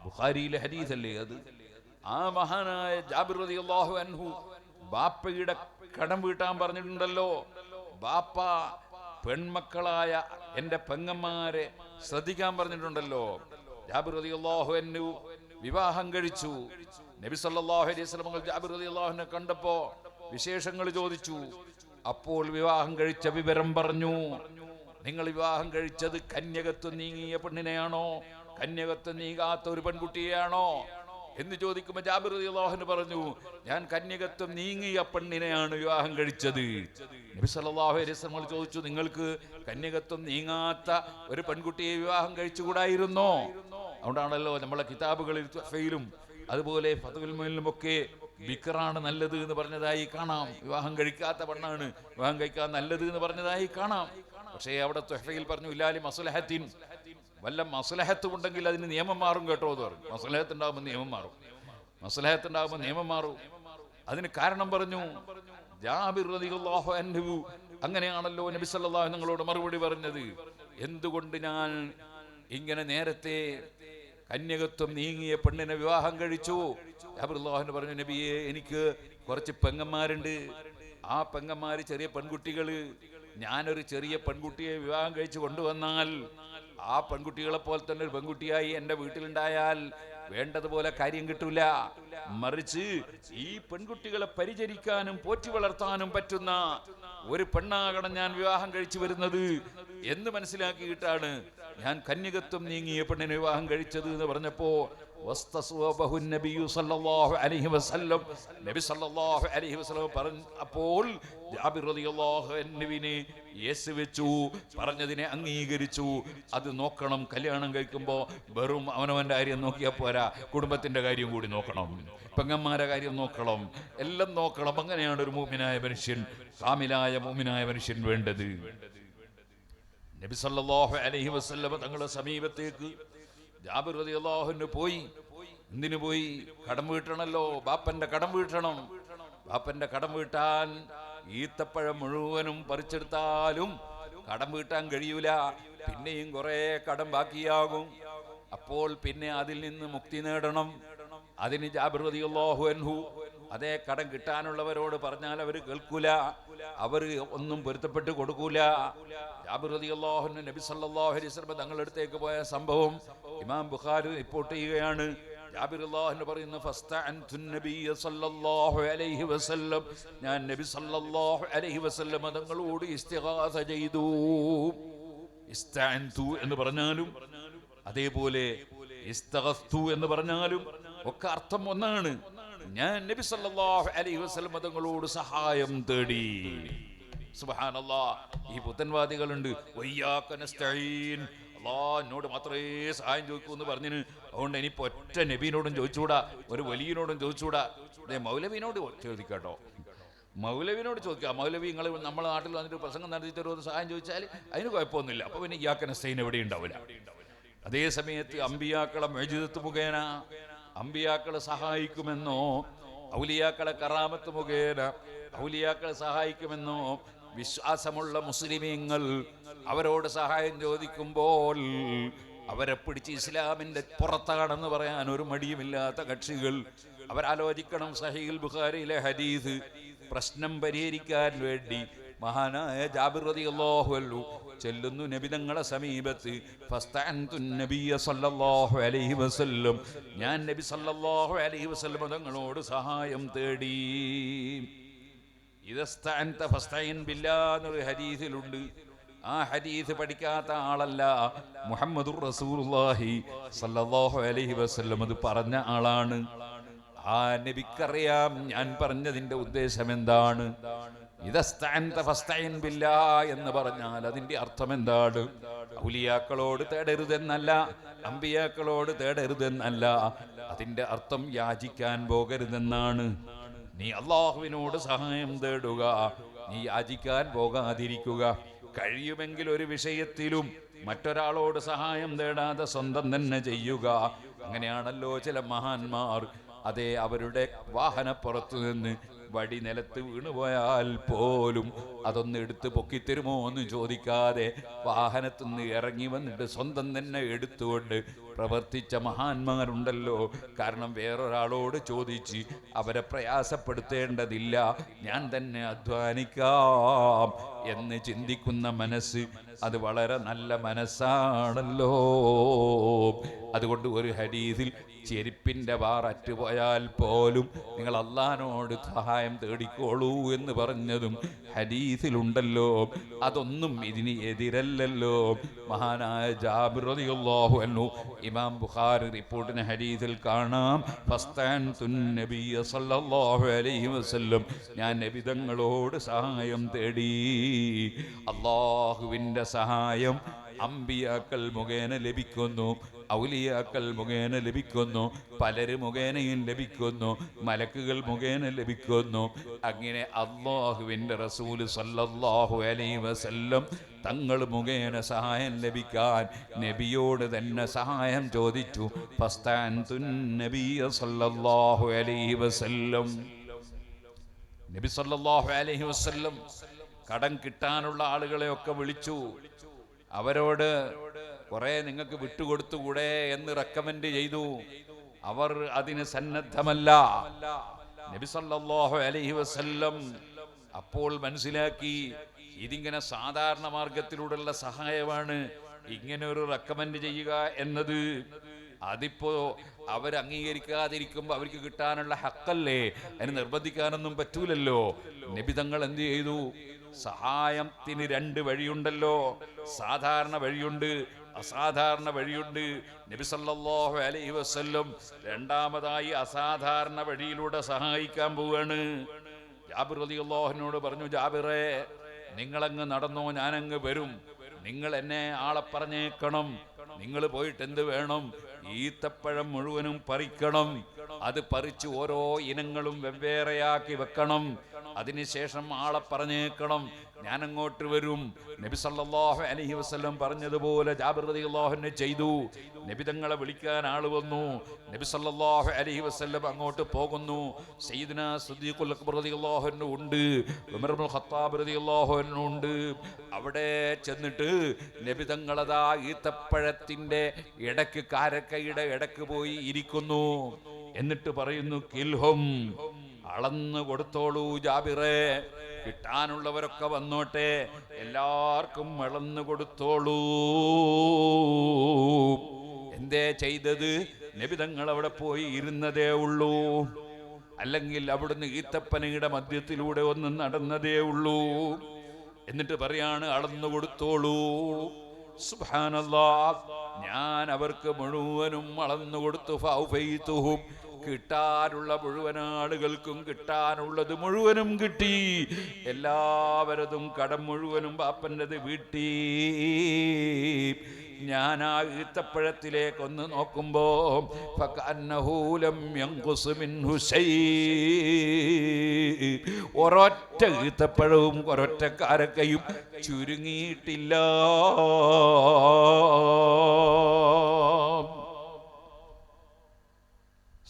ബുഖാരിയിലെ ഹദീസല്ലേ അത്. ആ മഹാനായ ജാബിർ റളിയല്ലാഹു അൻഹു ബാപ്പയുടെ കടം വീട്ടാൻ പറഞ്ഞിട്ടുണ്ടല്ലോ. ബാപ്പ പെൺമക്കളായ എന്റെ പെങ്ങന്മാരെ ശ്രദ്ധിക്കാൻ പറഞ്ഞിട്ടുണ്ടല്ലോ. ജാബിർ റളിയല്ലാഹു അൻഹു വിവാഹം കഴിച്ചു. നബി സല്ലല്ലാഹു അലൈഹി വസല്ലം ജാബിർ റളിയല്ലാഹു അൻഹു കണ്ടപ്പോ വിശേഷങ്ങൾ ചോദിച്ചു. അപ്പോൾ വിവാഹം കഴിച്ച വിവരം പറഞ്ഞു. നിങ്ങൾ വിവാഹം കഴിച്ചത് കന്യകത്വം നീങ്ങിയ പെണ്ണിനെയാണോ, കന്യകത്വം നീങ്ങാത്ത ഒരു പെൺകുട്ടിയെയാണോ എന്ന് ചോദിക്കുമ്പോൾ ജാബിർ റളിയല്ലാഹു അൻഹു പറഞ്ഞു, ഞാൻ കന്യകത്വം നീങ്ങിയ പെണ്ണിനെയാണ് വിവാഹം കഴിച്ചത്. നബി സല്ലല്ലാഹു അലൈഹി വസല്ലം ചോദിച്ചു, നിങ്ങൾക്ക് കന്യകത്വം നീങ്ങാത്ത ഒരു പെൺകുട്ടിയെ വിവാഹം കഴിച്ചുകൂടായിരുന്നോ? അതുകൊണ്ടാണല്ലോ നമ്മളെ കിതാബുകളിൽ തുഹ്ഫയിലും അതുപോലെ ഫത്വൽ മുഅല്ലിലും ഒക്കെ ബിക്റാണ് നല്ലത് എന്ന് പറഞ്ഞതായി കാണാം. വിവാഹം കഴിക്കാത്ത പെണ്ണാണ് വിവാഹം കഴിക്കാൻ നല്ലത് എന്ന് പറഞ്ഞതായി കാണാം. പക്ഷേ അവിടെ തുഹ്ഫയിൽ പറഞ്ഞു ഇല്ലാലി മസ്ലഹത്തിൻ, വല്ല മസ്ലഹത്ത് ഉണ്ടെങ്കിൽ അതിന് നിയമം മാറും കേട്ടോ എന്ന് പറഞ്ഞു. മസ്ലഹത്ത് ഉണ്ടാകുമ്പോൾ നിയമം മാറും, മസ്ലഹത്ത് ഉണ്ടാകുമ്പോൾ നിയമം മാറും. അതിന് കാരണം പറഞ്ഞു. ജാബിർ റളിയല്ലാഹു അൻഹു അങ്ങനെയാണല്ലോ നബി സല്ലല്ലാഹു അലൈഹി നിങ്ങളോട് മറുപടി പറഞ്ഞത്. എന്തുകൊണ്ട് ഞാൻ ഇങ്ങനെ നേരത്തെ കന്യകത്വം നീങ്ങിയ പെണ്ണിനെ വിവാഹം കഴിച്ചു? ജാബിർ റളിയല്ലാഹു അൻഹു പറഞ്ഞു, നബിയെ എനിക്ക് കുറച്ച് പെങ്ങന്മാരുണ്ട്. ആ പെങ്ങന്മാര് ചെറിയ പെൺകുട്ടികള്. ഞാനൊരു ചെറിയ പെൺകുട്ടിയെ വിവാഹം കഴിച്ചു കൊണ്ടുവന്നാൽ ആ പെൺകുട്ടികളെ പോലെ തന്നെ ഒരു പെൺകുട്ടിയായി എൻ്റെ വീട്ടിലുണ്ടായാൽ വേണ്ടതുപോലെ കാര്യം കിട്ടൂല. മറിച്ച് ഈ പെൺകുട്ടികളെ പരിചരിക്കാനും പോറ്റി വളർത്താനും പറ്റുന്ന ഒരു പെണ്ണാകണം ഞാൻ വിവാഹം കഴിച്ചു വരുന്നത് എന്ന് മനസ്സിലാക്കിയിട്ടാണ് ഞാൻ കന്യകത്വം നീങ്ങിയ പെണ്ണിനെ വിവാഹം കഴിച്ചത് എന്ന് പറഞ്ഞപ്പോ അപ്പോൾ ജാബിർ റളിയല്ലാഹു അൻഹുവിനെ യേസ് വെച്ചു, പറഞ്ഞതിനെ അംഗീകരിച്ചു. അത് നോക്കണം, കല്യാണം കഴിക്കുമ്പോ വെറും അവനവന്റെ കാര്യം നോക്കിയാൽ പോരാ, കുടുംബത്തിന്റെ കാര്യം കൂടി നോക്കണം, പെങ്ങന്മാരെ കാര്യം നോക്കണം, എല്ലാം നോക്കണം. അങ്ങനെയാണ് ഒരു മുഅ്മിനായ മനുഷ്യൻ, കാമിലായ മുഅ്മിനായ മനുഷ്യൻ വേണ്ടത്. നബി സല്ലല്ലാഹു അലൈഹി വസല്ലം തങ്ങളുടെ സമീപത്തേക്ക് ജാബിർ റളിയല്ലാഹു അൻഹു പോയി. എന്തിനു പോയി? കടം വീട്ടണല്ലോ, ബാപ്പന്റെ കടം വീട്ടണം. ബാപ്പന്റെ കടം വീട്ടാൻ ഈത്തപ്പഴം മുഴുവനും പറിച്ചെടുത്താലും കടം വീട്ടാൻ കഴിയൂല. പിന്നെയും കുറെ കടം ബാക്കിയാകും. അപ്പോൾ പിന്നെ അതിൽ നിന്ന് മുക്തി നേടണം. അതിന് ജാബിർ റളിയല്ലാഹു അൻഹു അതേ കടം കിട്ടാനുള്ളവരോട് പറഞ്ഞാൽ അവർ കേൾക്കൂല, അവർ ഒന്നും പൊരുത്തപ്പെട്ട് കൊടുക്കൂല. ജാബിർ റളിയല്ലാഹു അൻഹു നബി സല്ലല്ലാഹു അലൈഹി വസല്ലം തങ്ങളുടെ അടുത്തേക്ക് പോയ സംഭവം ഇമാം ബുഖാരി റിപ്പോർട്ട് ചെയ്യുകയാണ്. ജാബിർ റളിയല്ലാഹു അൻഹു പറയുന്നു, ഫസ്തഅൻതു നബിയ സല്ലല്ലാഹു അലൈഹി വസല്ലം, ഞാൻ നബി സല്ലല്ലാഹു അലൈഹി വസല്ലം തങ്ങളോട് ഇസ്തിഗാസ ചെയ്തു. ഇസ്തഅൻതു എന്ന് പറഞ്ഞാലും അതേപോലെ ഇസ്തഗസ്തു എന്ന് പറഞ്ഞാലും ഒക്കെ അർത്ഥം ഒന്നാണ്. ഞാൻ നബി സല്ലല്ലാഹു അലൈഹി വസല്ലം തങ്ങളോട് സഹായം തേടി. സുബ്ഹാനല്ലാഹ്, ഈ പുത്തൻവാദികളുണ്ട്, വയ്യാക നസ്തഈൻ, അല്ലാഹ് എന്നോട് മാത്രമേ സഹായം ചോദിക്കൂ എന്ന് പറഞ്ഞിന്. അതുകൊണ്ട് ഇനിയിപ്പോ ഒറ്റ നബീനോടും ചോദിച്ചുകൂടാ, ഒരു വലിയനോടും ചോദിച്ചുകൂടാ. മൗലവിനോട് ചോദിക്കാട്ടോ, മൗലവിനോട് ചോദിക്കാം. മൗലവി നിങ്ങൾ നമ്മുടെ നാട്ടിൽ വന്നിട്ട് പ്രസംഗം നടത്തി തരുമോ സഹായം ചോദിച്ചാൽ അതിന് കുഴപ്പമൊന്നുമില്ല. അപ്പൊ പിന്നെ ഇയ്യാക നസ്തഈൻ എവിടെ ഉണ്ടാവില്ല. അതേ സമയത്ത് അമ്പിയാക്കളെ മുഅ്ജിസത്ത് മുഖേന അമ്പിയാക്കളെ സഹായിക്കുമെന്നോ, ഔലിയാക്കളെ കറാമത്ത് മുഖേന ഔലിയാക്കളെ സഹായിക്കുമെന്നോ വിശ്വാസമുള്ള മുസ്ലിമീങ്ങൾ അവരോട് സഹായം ചോദിക്കുമ്പോൾ അവരെ പിടിച്ച് ഇസ്ലാമിന്റെ പുറത്താണെന്ന് പറയാൻ ഒരു മടിയുമില്ലാത്ത കക്ഷികൾ അവരാലോചിക്കണം. സഹീഹുൽ ബുഖാരിയിലെ ഹദീസ് പ്രശ്നം പരിഹരിക്കാൻ വേണ്ടി മഹാനായ ജാബിർ റളിയല്ലാഹു അൻഹു ചെല്ലുന്നു നബി തങ്ങളുടെ സമീപത്ത്. ഫസ്തഅൻതു നബിയ സല്ലല്ലാഹു അലൈഹി വസല്ലം, ഞാൻ നബി സല്ലല്ലാഹു അലൈഹി വസല്ലം തങ്ങളോട് സഹായം തേടി. ഇദസ്തഅൻത ഫസ്തഇൻ ബില്ലാഹ് എന്നൊരു ഹദീസിലുണ്ട്. ആ ഹദീസ് പഠിക്കാത്ത ആളല്ല മുഹമ്മദുർ റസൂലുള്ളാഹി സല്ലല്ലാഹു അലൈഹി വസല്ലം അത് പറഞ്ഞ ആളാണ്. ആ നബിക്കറിയാം ഞാൻ പറഞ്ഞതിന്റെ ഉദ്ദേശം എന്താണ്. ഇദസ്തഅൻത ഫസ്തഇൻ ബില്ലാഹ് എന്ന് പറഞ്ഞാൽ അതിന്റെ അർത്ഥം എന്താണ്? ഔലിയാക്കളോട് തേടരുതെന്നല്ല, അമ്പിയാക്കളോട് തേടരുതെന്നല്ല. അതിന്റെ അർത്ഥം യാചിക്കാൻ പോകരുതെന്നാണ്. നീ അള്ളാഹുവിനോട് സഹായം തേടുക, നീ യാചിക്കാൻ പോകാതിരിക്കുക. കഴിയുമെങ്കിൽ ഒരു വിഷയത്തിലും മറ്റൊരാളോട് സഹായം തേടാതെ സ്വന്തം തന്നെ ചെയ്യുക. അങ്ങനെയാണല്ലോ ചില മഹാന്മാർ, അതെ, അവരുടെ വാഹനപ്പുറത്തു നിന്ന് വടി നിലത്ത് വീണുപോയാൽ പോലും അതൊന്ന് എടുത്ത് പൊക്കിത്തരുമോ എന്ന് ചോദിക്കാതെ വാഹനത്തു നിന്ന് ഇറങ്ങി വന്നിട്ട് സ്വന്തം തന്നെ എടുത്തുകൊണ്ട് പ്രവർത്തിച്ച മഹാന്മാരുണ്ടല്ലോ. കാരണം വേറൊരാളോട് ചോദിച്ച് അവരെ പ്രയാസപ്പെടുത്തേണ്ടതില്ല, ഞാൻ തന്നെ അധ്വാനിക്കാം എന്ന് ചിന്തിക്കുന്ന മനസ്സ് അത് വളരെ നല്ല മനസ്സാണല്ലോ. അതുകൊണ്ട് ഒരു ഹദീസിൽ ചെരുപ്പിന്റെ വാർ അറ്റുപോയാൽ പോലും നിങ്ങൾ അള്ളാഹിനോട് സഹായം തേടിക്കോളൂ എന്ന് പറഞ്ഞതും ഹദീസിലുണ്ടല്ലോ. അതൊന്നും ഇതിന് എതിരല്ലല്ലോ. മഹാനായ ജാബിർ റളിയല്ലാഹു അൻഹു, ഇമാം ബുഖാരി റിപ്പോർട്ടിന് ഹദീസിൽ കാണാം, ഫസ്തഅൻതുൻ നബിയ സല്ലല്ലാഹു അലൈഹി വസല്ലം, ഞാൻ നബി തങ്ങളോട് സഹായം തേടി. അള്ളാഹുവിൻ്റെ സഹായം അമ്പിയാക്കൾ മുഖേന ലഭിക്കുന്നു, ഔലിയാക്കൾ മുഖേന ലഭിക്കുന്നു, പലര് മുഖേനയും ലഭിക്കുന്നു, മലക്കുകൾ മുഖേന ലഭിക്കുന്നു. അങ്ങനെ അല്ലാഹുവിൻ്റെ റസൂൽ സല്ലല്ലാഹു അലൈഹി വസല്ലം തങ്ങൾ മുഖേന സഹായം ലഭിക്കാൻ നബിയോട് തന്നെ സഹായം ചോദിച്ചു. ഫസ്തഅൻതുൻ നബിയ സല്ലല്ലാഹു അലൈഹി വസല്ലം, നബി സല്ലല്ലാഹു അലൈഹി വസല്ലം കടം കിട്ടാനുള്ള ആളുകളെയൊക്കെ വിളിച്ചു. അവരോട് കുറെ നിങ്ങൾക്ക് വിട്ടുകൊടുത്തുകൂടെ എന്ന് റെക്കമെൻഡ് ചെയ്തു. അവർ അതിന് സന്നദ്ധമല്ല. നബി സല്ലല്ലാഹു അലൈഹി വസല്ലം അപ്പോൾ മനസ്സിലാക്കി ഇതിങ്ങനെ സാധാരണ മാർഗത്തിലൂടെയുള്ള സഹായമാണ്. ഇങ്ങനെ ഒരു റെക്കമെൻഡ് ചെയ്യുക എന്നത് അതിപ്പോ അവർ അംഗീകരിക്കാതിരിക്കുമ്പോൾ അവർക്ക് കിട്ടാനുള്ള ഹക്കല്ലേ, അതിന് നിർബന്ധിക്കാനൊന്നും പറ്റൂലല്ലോ. നബി തങ്ങൾ എന്ത് ചെയ്തു? സഹായത്തിന് രണ്ട് വഴിയുണ്ടല്ലോ, സാധാരണ വഴിയുണ്ട്, അസാധാരണ വഴിയുണ്ട്. നബി സല്ലല്ലാഹു അലൈഹി വസല്ലം രണ്ടാമതായി അസാധാരണ വഴിയിലൂടെ സഹായിക്കാൻ പോവുകയാണ്. ജാബിർ റളിയല്ലാഹുവിനോട് പറഞ്ഞു, ജാബിറേ, നിങ്ങളങ്ങ് നടന്നോ, ഞാനങ്ങ് വരും. നിങ്ങൾ എന്നെ ആളെ പറഞ്ഞേക്കണം. നിങ്ങൾ പോയിട്ട് എന്ത് വേണം? ഈത്തപ്പഴം മുഴുവനും പറിക്കണം. അത് പറിച്ച് ഓരോ ഇനങ്ങളും വെവ്വേറെയാക്കി വെക്കണം. അതിനുശേഷം ആളെ പറഞ്ഞേക്കണം, ഞാൻ അങ്ങോട്ട് വരും. നബി സല്ലല്ലാഹു അലൈഹി വസല്ലം പറഞ്ഞതുപോലെ ജാബിർ റളിയല്ലാഹു അൻഹു ചെയ്തു. നബി തങ്ങളെ വിളിക്കാൻ ആള് വന്നു. നബി സല്ലല്ലാഹു അലൈഹി വസല്ലം അങ്ങോട്ട് പോകുന്നു. സയ്യിദുനാ സിദ്ദീഖുൽ അക്ബർ റളിയല്ലാഹു അൻഹു ഉണ്ട്, ഉമർ ഇബ്നുൽ ഖത്താബ് റളിയല്ലാഹു അൻഹു ഉണ്ട്. അവിടെ ചെന്നിട്ട് നബി തങ്ങളതാ ഈത്തപ്പഴത്തിന്റെ ഇടക്ക്, കാരക്കയുടെ ഇടക്ക് പോയി ഇരിക്കുന്നു. എന്നിട്ട് പറയുന്നു, കിൽഹും, അളന്നു കൊടുത്തോളൂ ജാബിറേ, കിട്ടാനുള്ളവരൊക്കെ വന്നോട്ടെ, എല്ലാവർക്കും അളന്നു കൊടുത്തോളൂ. എന്തേ ചെയ്തത്? നബി തങ്ങൾ അവിടെ പോയി ഇരുന്നതേ ഉള്ളൂ, അല്ലെങ്കിൽ അവിടുന്ന് ഈത്തപ്പനയുടെ മധ്യത്തിലൂടെ ഒന്ന് നടന്നതേ ഉള്ളൂ. എന്നിട്ട് പറയാണ്, അളന്നു കൊടുത്തോളൂ. സുബ്ഹാനല്ലാഹ്, ഞാൻ അവർക്ക് മുഴുവനും അളന്നു കൊടുത്തു. ഫൗഫൈതുഹും, കിട്ടാനുള്ള മുഴുവൻ ആളുകൾക്കും കിട്ടാനുള്ളത് മുഴുവനും കിട്ടി. എല്ലാവരതും കടം മുഴുവനും ബാപ്പൻ്റെത് വീട്ടി. ഞാൻ ആ ഈത്തപ്പഴത്തിലേക്കൊന്ന് നോക്കുമ്പോ ഒരൊറ്റ ഈത്തപ്പഴവും ഒരൊറ്റ കാരക്കയും ചുരുങ്ങിയിട്ടില്ല.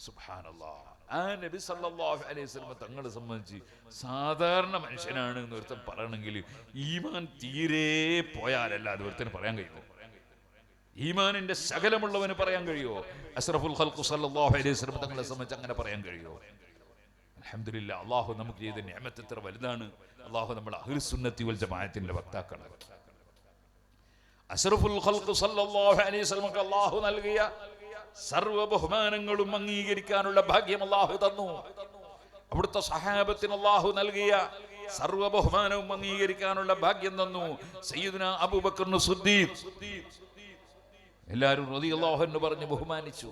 സുബ്ഹാനല്ലാഹ്. ആ നബി സല്ലല്ലാഹു അലൈഹി വസല്ലം തങ്ങളെ സംബന്ധിച്ച് സാധാരണ മനുഷ്യനാണ് എന്ന് ഒരുത്തൻ പറയണമെങ്കിൽ ഈമാൻ തീരെ പോയാലല്ല അത് ഒരുത്തന് പറയാൻ കഴിയുമോ? ഈമാനിന്റെ ശകലമുള്ളവന് പറയാൻ കഴിയുമോ? അഷ്റഫുൽ ഖൽഖ് സല്ലല്ലാഹു അലൈഹി വസല്ലം തങ്ങളെ സംബന്ധിച്ച് അങ്ങനെ പറയാൻ കഴിയുമോ? അൽഹംദുലില്ലാ, അള്ളാഹു നമുക്ക് ചെയ്ത നിഅമത്ത് എത്ര വലുതാണ്. അള്ളാഹു നമ്മൾ അഹ്ലുസ് സുന്നത്തി വൽ ജമാഅത്തിന്റെ വക്താക്കളാക്കി. അഷ്റഫുൽ ഖൽഖ് സല്ലല്ലാഹു അലൈഹി വസല്ലം അള്ളാഹു നൽകിയ സർവ്വ ബഹുമാനങ്ങളും അംഗീകരിക്കാനുള്ള ഭാഗ്യം അള്ളാഹു തന്നു. അവിടുത്തെ സഹാബത്തിന് അള്ളാഹു നൽകിയ സർവ്വ ബഹുമാനവും അംഗീകരിക്കാനുള്ള ഭാഗ്യം തന്നു. സയ്യിദുനാ അബൂബക്കർ സിദ്ദീഖ് എല്ലാവരും റളിയല്ലാഹു അൻഹു പറഞ്ഞ് ബഹുമാനിച്ചു.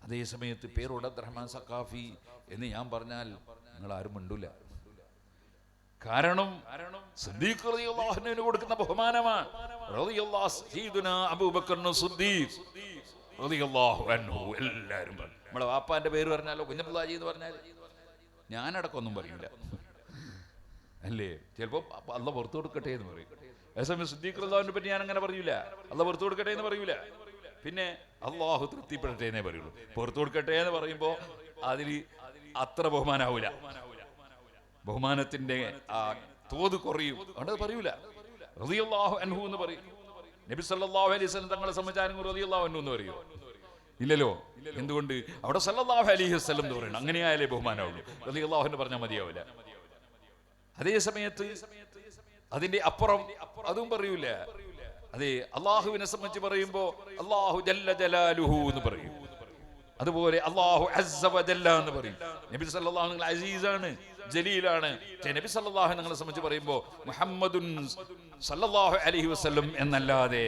അതേ സമയത്ത് പേരോട് അബ്ദുറഹ്മാൻ സഖാഫി എന്ന് ഞാൻ പറഞ്ഞാൽ നിങ്ങൾ ആരും മിണ്ടൂല. കാരണം സിദ്ദീഖ് റളിയല്ലാഹു അൻഹുവിന് കൊടുക്കുന്ന ബഹുമാനമാണ്. സയ്യിദുനാ അബൂബക്കർ സിദ്ദീഖ് റളിയല്ലാഹു അൻഹു എല്ലാവരും പറഞ്ഞു. നമ്മളെ വാപ്പാന്റെ പേര് പറഞ്ഞാലോ കുഞ്ഞബ്ദുല്ലാഹി എന്ന് പറഞ്ഞാൽ ഞാനടക്കൊന്നും പറയൂല അല്ലേ. ചിലപ്പോ അള്ളാഹ് പുറത്തു കൊടുക്കട്ടെ എന്ന് പറയും. അതേസമയം സിദ്ദീഖ് റളിയല്ലാഹുവിനെ പറ്റി ഞാൻ അങ്ങനെ പറയൂല, അള്ളാഹ് പുറത്തു കൊടുക്കട്ടെ എന്ന് പറയൂല. പിന്നെ അള്ളാഹു തൃപ്തിപ്പെടട്ടെ എന്നേ പറയുള്ളൂ. പുറത്തു കൊടുക്കട്ടെ എന്ന് പറയുമ്പോ അതിൽ അത്ര ബഹുമാനാവൂല, ബഹുമാനത്തിന്റെ ആ തോത് കുറയും. അതുകൊണ്ട് പറയൂല. റളിയല്ലാഹു അൻഹു എന്ന് പറയും. നബി സല്ലല്ലാഹു അലൈഹി വസല്ലം തങ്ങളെ സംബന്ധിച്ചാലും റളിയല്ലാഹു അൻഹു എന്ന് പറയുമോ? ഇല്ലല്ലോ. എന്തുകൊണ്ട്? അവിടെ സല്ലല്ലാഹു അലൈഹി വസല്ലം എന്ന് പറയണം. അങ്ങനെയായാലേ ബഹുമാനമുള്ളൂ. റളിയല്ലാഹു അൻഹു പറഞ്ഞാൽ മതിയാവില്ല. അതേ സമയത്ത് അതിന്റെ അപ്പുറം അതും പറയൂല. അതെ, അള്ളാഹുവിനെ സംബന്ധിച്ച് പറയുമ്പോ അല്ലാഹു ജല്ല ജലാലുഹു എന്ന് പറയും. അതുപോലെ അല്ലാഹു അസ്സ വജല്ല എന്ന് പറയും. നബി സല്ലല്ലാഹു അലൈഹി അസീസാണ്, ജലീലാണ്. നബി സല്ലല്ലാഹു അലൈഹി സംബന്ധിച്ച് പറയുമ്പോ മുഹമ്മദുൻ സല്ലല്ലാഹു അലൈഹി വസല്ലം എന്നല്ലാതെ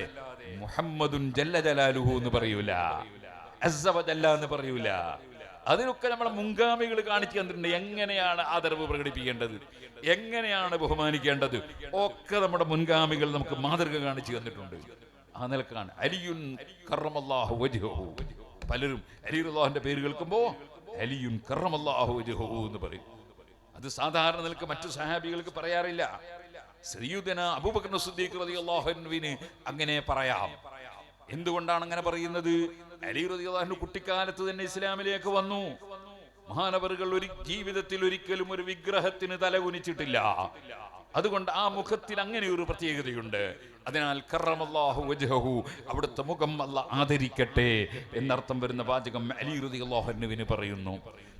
മുഹമ്മദുൻ ജല്ല ജലാലുഹു എന്ന് പറയൂല, അസ്സ വജല്ല എന്ന് പറയൂല. അതിനൊക്കെ നമ്മളെ മുൻഗാമികൾ കാണിച്ചു തന്നിട്ടുണ്ട് എങ്ങനെയാണ് ആദരവ് പ്രകടിപ്പിക്കേണ്ടത്, എങ്ങനെയാണ് ബഹുമാനിക്കേണ്ടത്. ഒക്കെ നമ്മുടെ മുൻഗാമികൾ നമുക്ക് മാതൃക കാണിച്ചു തന്നിട്ടുണ്ട്. ആ നിലക്കാണ് അലിയുൻ കറമല്ലാഹു വജ്ഹഹു. പലരും അലി റളിയല്ലാഹുവിന്റെ പേര് കേൾക്കുമ്പോ അലിയുൻ കറമല്ലാഹു വജ്ഹഹു എന്ന് പറയും. അത് സാധാരണ നിലക്ക് മറ്റു സഹാബികൾക്ക് പറയാറില്ല. സയ്യിദുനാ അബൂബക്കർ സിദ്ദീഖ് റളിയല്ലാഹു അൻഹുവിന് അങ്ങനെ പറയാം. എന്തുകൊണ്ടാണ് അങ്ങനെ പറയുന്നത്? അലി റളിയല്ലാഹു അൻഹു കുട്ടിക്കാലത്ത് തന്നെ ഇസ്ലാമിലേക്ക് വന്നു. മഹാനവറുകൾ ഒരു ജീവിതത്തിൽ ഒരിക്കലും ഒരു വിഗ്രഹത്തിന് തലകുനിച്ചിട്ടില്ല. അതുകൊണ്ട് ആ മുഖത്തിൽ അങ്ങനെ ഒരു പ്രത്യേകതയുണ്ട്. അതിനാൽ കറമല്ലാഹു വജ്ഹഹു, അവിടുത്തെ മുഖം അല്ലാഹ് ആദരിക്കട്ടെ എന്നർത്ഥം വരുന്ന വാചകം അലി റളിയല്ലാഹു അൻഹുവിന് പറയുന്നു.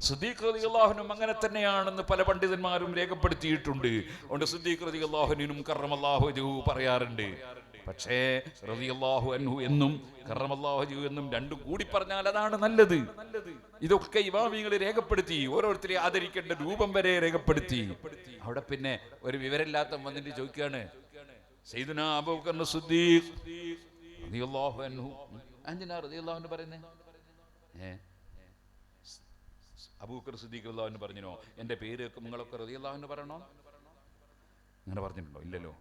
സിദ്ദീഖ് റളിയല്ലാഹു അൻഹു അങ്ങനെ തന്നെയാണെന്ന് പല പണ്ഡിതന്മാരും രേഖപ്പെടുത്തിയിട്ടുണ്ട്. അതുകൊണ്ട് സിദ്ദീഖ് റളിയല്ലാഹു അൻഹുവിനും കറമല്ലാഹു വജ്ഹഹു പറയാറുണ്ട്. പക്ഷേ റളിയല്ലാഹു അൻഹു എന്നും കറമല്ലാഹു വജ്ഹഹു എന്നും രണ്ടും കൂടി പറഞ്ഞാൽ അതാണ് നല്ലത്. ഇതൊക്കെ ഇമാമികൾ രേഖപ്പെടുത്തി, ഓരോരുത്തരെ ആദരിക്കേണ്ട രൂപം വരെ രേഖപ്പെടുത്തി. അവിടെ പിന്നെ ഒരു വിവരമില്ലാത്ത വന്നിട്ട് ചോദിക്കുകയാണ്, സയ്യിദുനാ അബൂബക്കർ സിദ്ദീഖ് റളിയല്ലാഹു അൻഹു എന്തിനാ റളിയല്ലാഹു അൻഹു പറയുന്നേ? അബൂബക്കർ സിദ്ദീഖ് റളിയല്ലാഹു അൻഹു പറഞ്ഞോ എന്റെ പേര് നിങ്ങളൊക്കെ റളിയല്ലാഹു അൻഹു പറയണോ? അങ്ങനെ പറഞ്ഞിട്ടുണ്ടോ? ഇല്ലല്ലോ.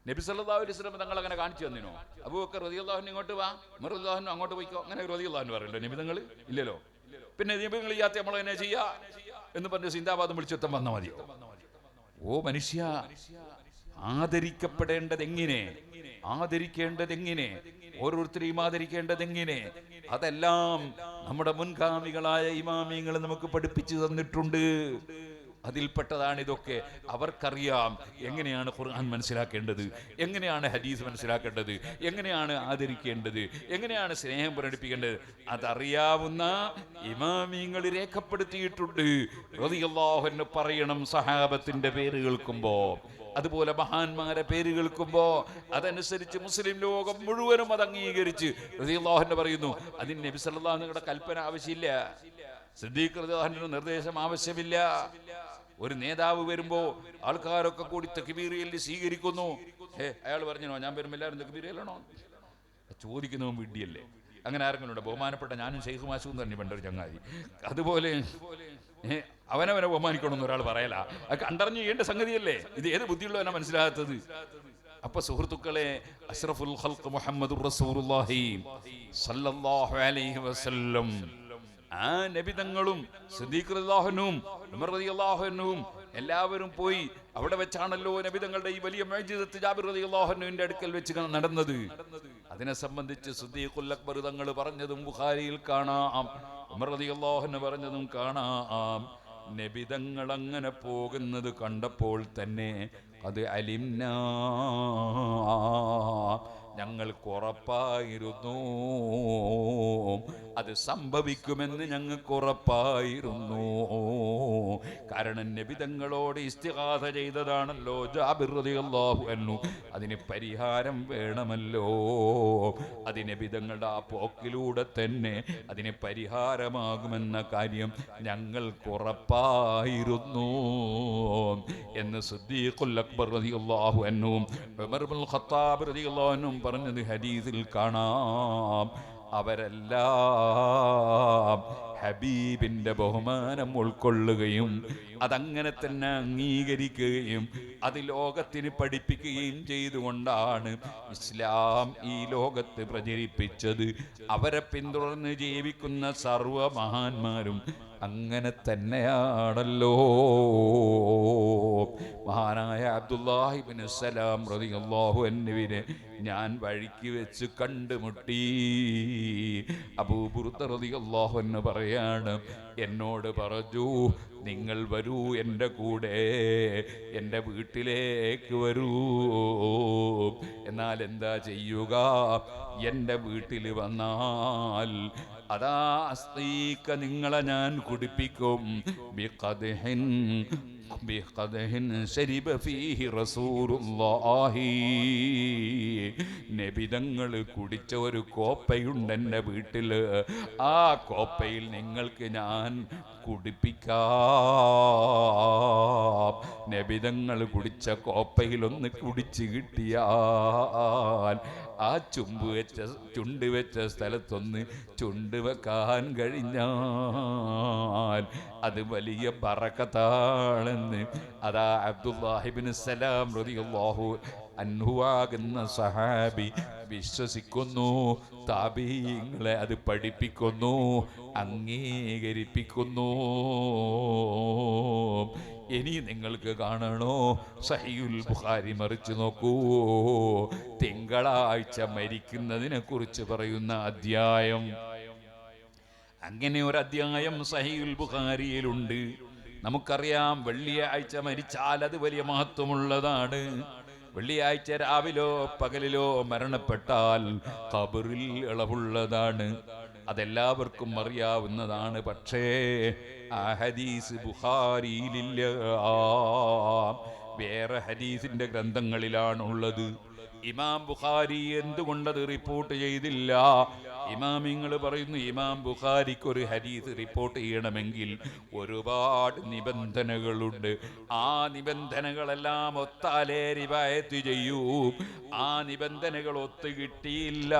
നബി സല്ലല്ലാഹു അലൈഹി വസല്ലം തങ്ങൾ അങ്ങനെ കാണിച്ചു തന്നിനോ? അബൂബക്കർ റളിയല്ലാഹു അൻഹു ഇങ്ങോട്ട് വാ, ഉമർ റളിയല്ലാഹു അൻഹു അങ്ങോട്ട് പോയിക്കോ, അങ്ങനെ റളിയല്ലാഹു അൻഹു പറയല്ലോ നബി തങ്ങൾ? ഇല്ലല്ലോ. പിന്നെ നബികൾ ചെയ്യാത്ത നമ്മൾ എന്നെ ചെയ്യാ എന്ന് പറഞ്ഞ് സിന്ദാബാദും വിളിച്ചെത്താൻ വന്നാൽ മതിയോ? ഓ മനുഷ്യ, ആദരിക്കപ്പെടേണ്ടത് എങ്ങനെ, ആദരിക്കേണ്ടത് എങ്ങനെ, ഓരോരുത്തരെയും ആദരിക്കേണ്ടത് എങ്ങനെ, അതെല്ലാം നമ്മുടെ മുൻഗാമികളായ ഇമാമിങ്ങൾ നമുക്ക് പഠിപ്പിച്ചു തന്നിട്ടുണ്ട്. അതിൽപ്പെട്ടതാണ് ഇതൊക്കെ. അവർക്കറിയാം എങ്ങനെയാണ് ഖുർആൻ മനസ്സിലാക്കേണ്ടത്, എങ്ങനെയാണ് ഹദീസ് മനസ്സിലാക്കേണ്ടത്, എങ്ങനെയാണ് ആദരിക്കേണ്ടത്, എങ്ങനെയാണ് സ്നേഹം പ്രകടിപ്പിക്കേണ്ടത്. അതറിയാവുന്ന ഇമാമിങ്ങൾ രേഖപ്പെടുത്തിയിട്ടുണ്ട്. റളിയല്ലാഹു അൻഹു പറയണം സഹാബത്തിന്റെ പേര് കേൾക്കുമ്പോ, അതുപോലെ മഹാന്മാരെ പേര് കേൾക്കുമ്പോ അതനുസരിച്ച് മുസ്ലിം ലോകം മുഴുവനും അത് അംഗീകരിച്ച് റളിയല്ലാഹു അൻഹു പറയുന്നു. അതിന് നബി സല്ലല്ലാഹു അലൈഹി വസല്ലം കൽപ്പന ആവശ്യമില്ല, സിദ്ദീഖ് റളിയല്ലാഹു അൻഹു നിർദ്ദേശം ആവശ്യമില്ല. ഒരു നേതാവ് വരുമ്പോ ആൾക്കാരൊക്കെ കൂടി തക്ബീറിൽ സ്വീകരിക്കുന്നു. അയാൾ പറഞ്ഞോ ഞാൻ വരുമ്പോൾ എല്ലാവരും തക്ബീറിലാണോ? ചോദിക്കുന്നവൻ വിഡ്ഢിയല്ലേ? അങ്ങനെ ആരെങ്കിലും ഉണ്ടോ? ബഹുമാനപ്പെട്ട ഞാനും ഷെയ്ഖ് മാസൂം തന്നെ പണ്ടൊരു ചങ്ങാതി. അതുപോലെ അവനവനെ ബഹുമാനിക്കണമെന്ന് ഒരാൾ പറയല. അത് കണ്ടറിഞ്ഞ് ചെയ്യേണ്ട സംഗതിയല്ലേ? ഇത് ഏത് ബുദ്ധിയുള്ളവനാ മനസ്സിലാകാത്തത്? അപ്പൊ സുഹൃത്തുക്കളെ, അഷ്റഫുൽ ഖൽഖ് മുഹമ്മദുർ റസൂലുള്ളാഹി സ്വല്ലല്ലാഹു അലൈഹി വസല്ലം ആ നബിതങ്ങളും സിദ്ദീഖ് റളിയല്ലാഹു അൻഹും ഉമർ റളിയല്ലാഹു അൻഹും എല്ലാവരും പോയി. അവിടെ വെച്ചാണല്ലോ നബിതങ്ങളുടെ ഈ വലിയ മുഅ്ജിസത്ത് ജാബിർ റളിയല്ലാഹു അൻഹുവിന്റെ അടുക്കൽ വെച്ച് നടന്നത്. അതിനെ സംബന്ധിച്ച് സിദ്ദീഖുൽ അക്ബർ തങ്ങൾ പറഞ്ഞതും ബുഖാരിയിൽ കാണാം, ഉമർ റളിയല്ലാഹു അൻഹു പറഞ്ഞതും കാണാം. നബിതങ്ങൾ അങ്ങനെ പോകുന്നത് കണ്ടപ്പോൾ തന്നെ അത് അലിംനാ ഞങ്ങൾക്ക് ഉറപ്പായിരുന്നു, അത് സംഭവിക്കുമെന്ന് ഞങ്ങൾക്ക് ഉറപ്പായിരുന്നു. കാരണം നബി തങ്ങളോട് ഇസ്തിഗാസ ചെയ്തതാണല്ലോ ജാബിർ റളിയല്ലാഹു അൻഹു. അതിന് പരിഹാരം വേണമല്ലോ. അത് നബി തങ്ങളുടെ ആ പോക്കിലൂടെ തന്നെ അതിന് പരിഹാരമാകുമെന്ന കാര്യം ഞങ്ങൾക്ക് ഉറപ്പായിരുന്നു എന്ന് സിദ്ദീഖുൽ അക്ബർ റളിയല്ലാഹു അൻഹു ഉമർ ഇബ്നുൽ ഖത്താബ് റളിയല്ലാഹു അൻഹു പറഞ്ഞത് ഹദീസിൽ കാണാം. അവരെല്ലാം ഹബീബിന്റെ ബഹുമാനം ഉൾക്കൊള്ളുകയും അതങ്ങനെ തന്നെ അംഗീകരിക്കുകയും അത് ലോകത്തിന് പഠിപ്പിക്കുകയും ചെയ്തുകൊണ്ടാണ് ഇസ്ലാം ഈ ലോകത്ത് പ്രചരിപ്പിച്ചത്. അവരെ പിന്തുടർന്ന് ജീവിക്കുന്ന സർവ്വ മഹാന്മാരും അങ്ങനെ തന്നെയാണല്ലോ. മഹാനായ അബ്ദുല്ലാഹി ഇബ്നു സലാം റളിയല്ലാഹു അൻഹുവിനെ ഞാൻ വഴിക്ക് വെച്ച് കണ്ടുമുട്ടി. അബൂ ബുർദ റളിയല്ലാഹു അൻഹു പറയാണ്, എന്നോട് പറഞ്ഞു, നിങ്ങൾ വരൂ എൻ്റെ കൂടെ, എൻ്റെ വീട്ടിലേക്ക് വരൂ. എന്നാൽ എന്താ ചെയ്യുക? എൻ്റെ വീട്ടിൽ വന്നാൽ അതാ അസ്തീക നിങ്ങളെ ഞാൻ കുടിപ്പിക്കും. ബിഖദ്ഹിൻ ശരിബ ഫീഹി റസൂലുള്ളാഹി. നബിതങ്ങൾ കുടിച്ച ഒരു കോപ്പയുണ്ട് എൻ്റെ വീട്ടിൽ. ആ കോപ്പയിൽ നിങ്ങൾക്ക് ഞാൻ കുടിപ്പിക്കാം. നബിതങ്ങൾ കുടിച്ച കോപ്പയിൽ ഒന്ന് കുടിച്ച് കിട്ടിയാൽ ആ ചുണ്ട് വെച്ച സ്ഥലത്തൊന്ന് ചുണ്ട് വെക്കാൻ കഴിഞ്ഞാൽ അത് വലിയ ബറക്കത്താണെന്ന് അതാ അബ്ദുല്ലാഹി ഇബ്നു സലാം റളിയല്ലാഹു അൻഹു ആകുന്ന സഹാബി വിശ്വസിക്കുന്നു. താബീങ്ങളെ അത് പഠിപ്പിക്കുന്നു, അംഗീകരിപ്പിക്കുന്നു. ഇനി നിങ്ങൾക്ക് കാണണോ സഹീഹുൽ ബുഖാരി മറിച്ച് നോക്കൂ. തിങ്കളാഴ്ച മരിക്കുന്നതിനെ കുറിച്ച് പറയുന്ന അധ്യായം. അങ്ങനെ ഒരു അധ്യായം സഹീഹുൽ ബുഖാരിയിലുണ്ട്. നമുക്കറിയാം വെള്ളിയാഴ്ച മരിച്ചാൽ അത് വലിയ മഹത്വമുള്ളതാണ്. വെള്ളിയാഴ്ച രാവിലോ പകലിലോ മരണപ്പെട്ടാൽ ഖബറിൽ ഇളവുള്ളതാണ്. അതെല്ലാവർക്കും അറിയാവുന്നതാണ്. പക്ഷേ ആ ഹദീസ് ബുഖാരിയിലില്ല, വേറെ ഹദീസിന്റെ ഗ്രന്ഥങ്ങളിലാണുള്ളത്. ഇമാം ബുഖാരി എന്തുകൊണ്ടത് റിപ്പോർട്ട് ചെയ്തില്ല? ഇമാമിങ്ങൾ പറയുന്നു, ഇമാം ബുഖാരിക്ക് ഒരു ഹദീസ് റിപ്പോർട്ട് ചെയ്യണമെങ്കിൽ ഒരുപാട് നിബന്ധനകളുണ്ട്. ആ നിബന്ധനകളെല്ലാം ഒത്താലേ റിവായത്ത് ചെയ്യൂ. ആ നിബന്ധനകൾ ഒത്തു കിട്ടിയില്ല.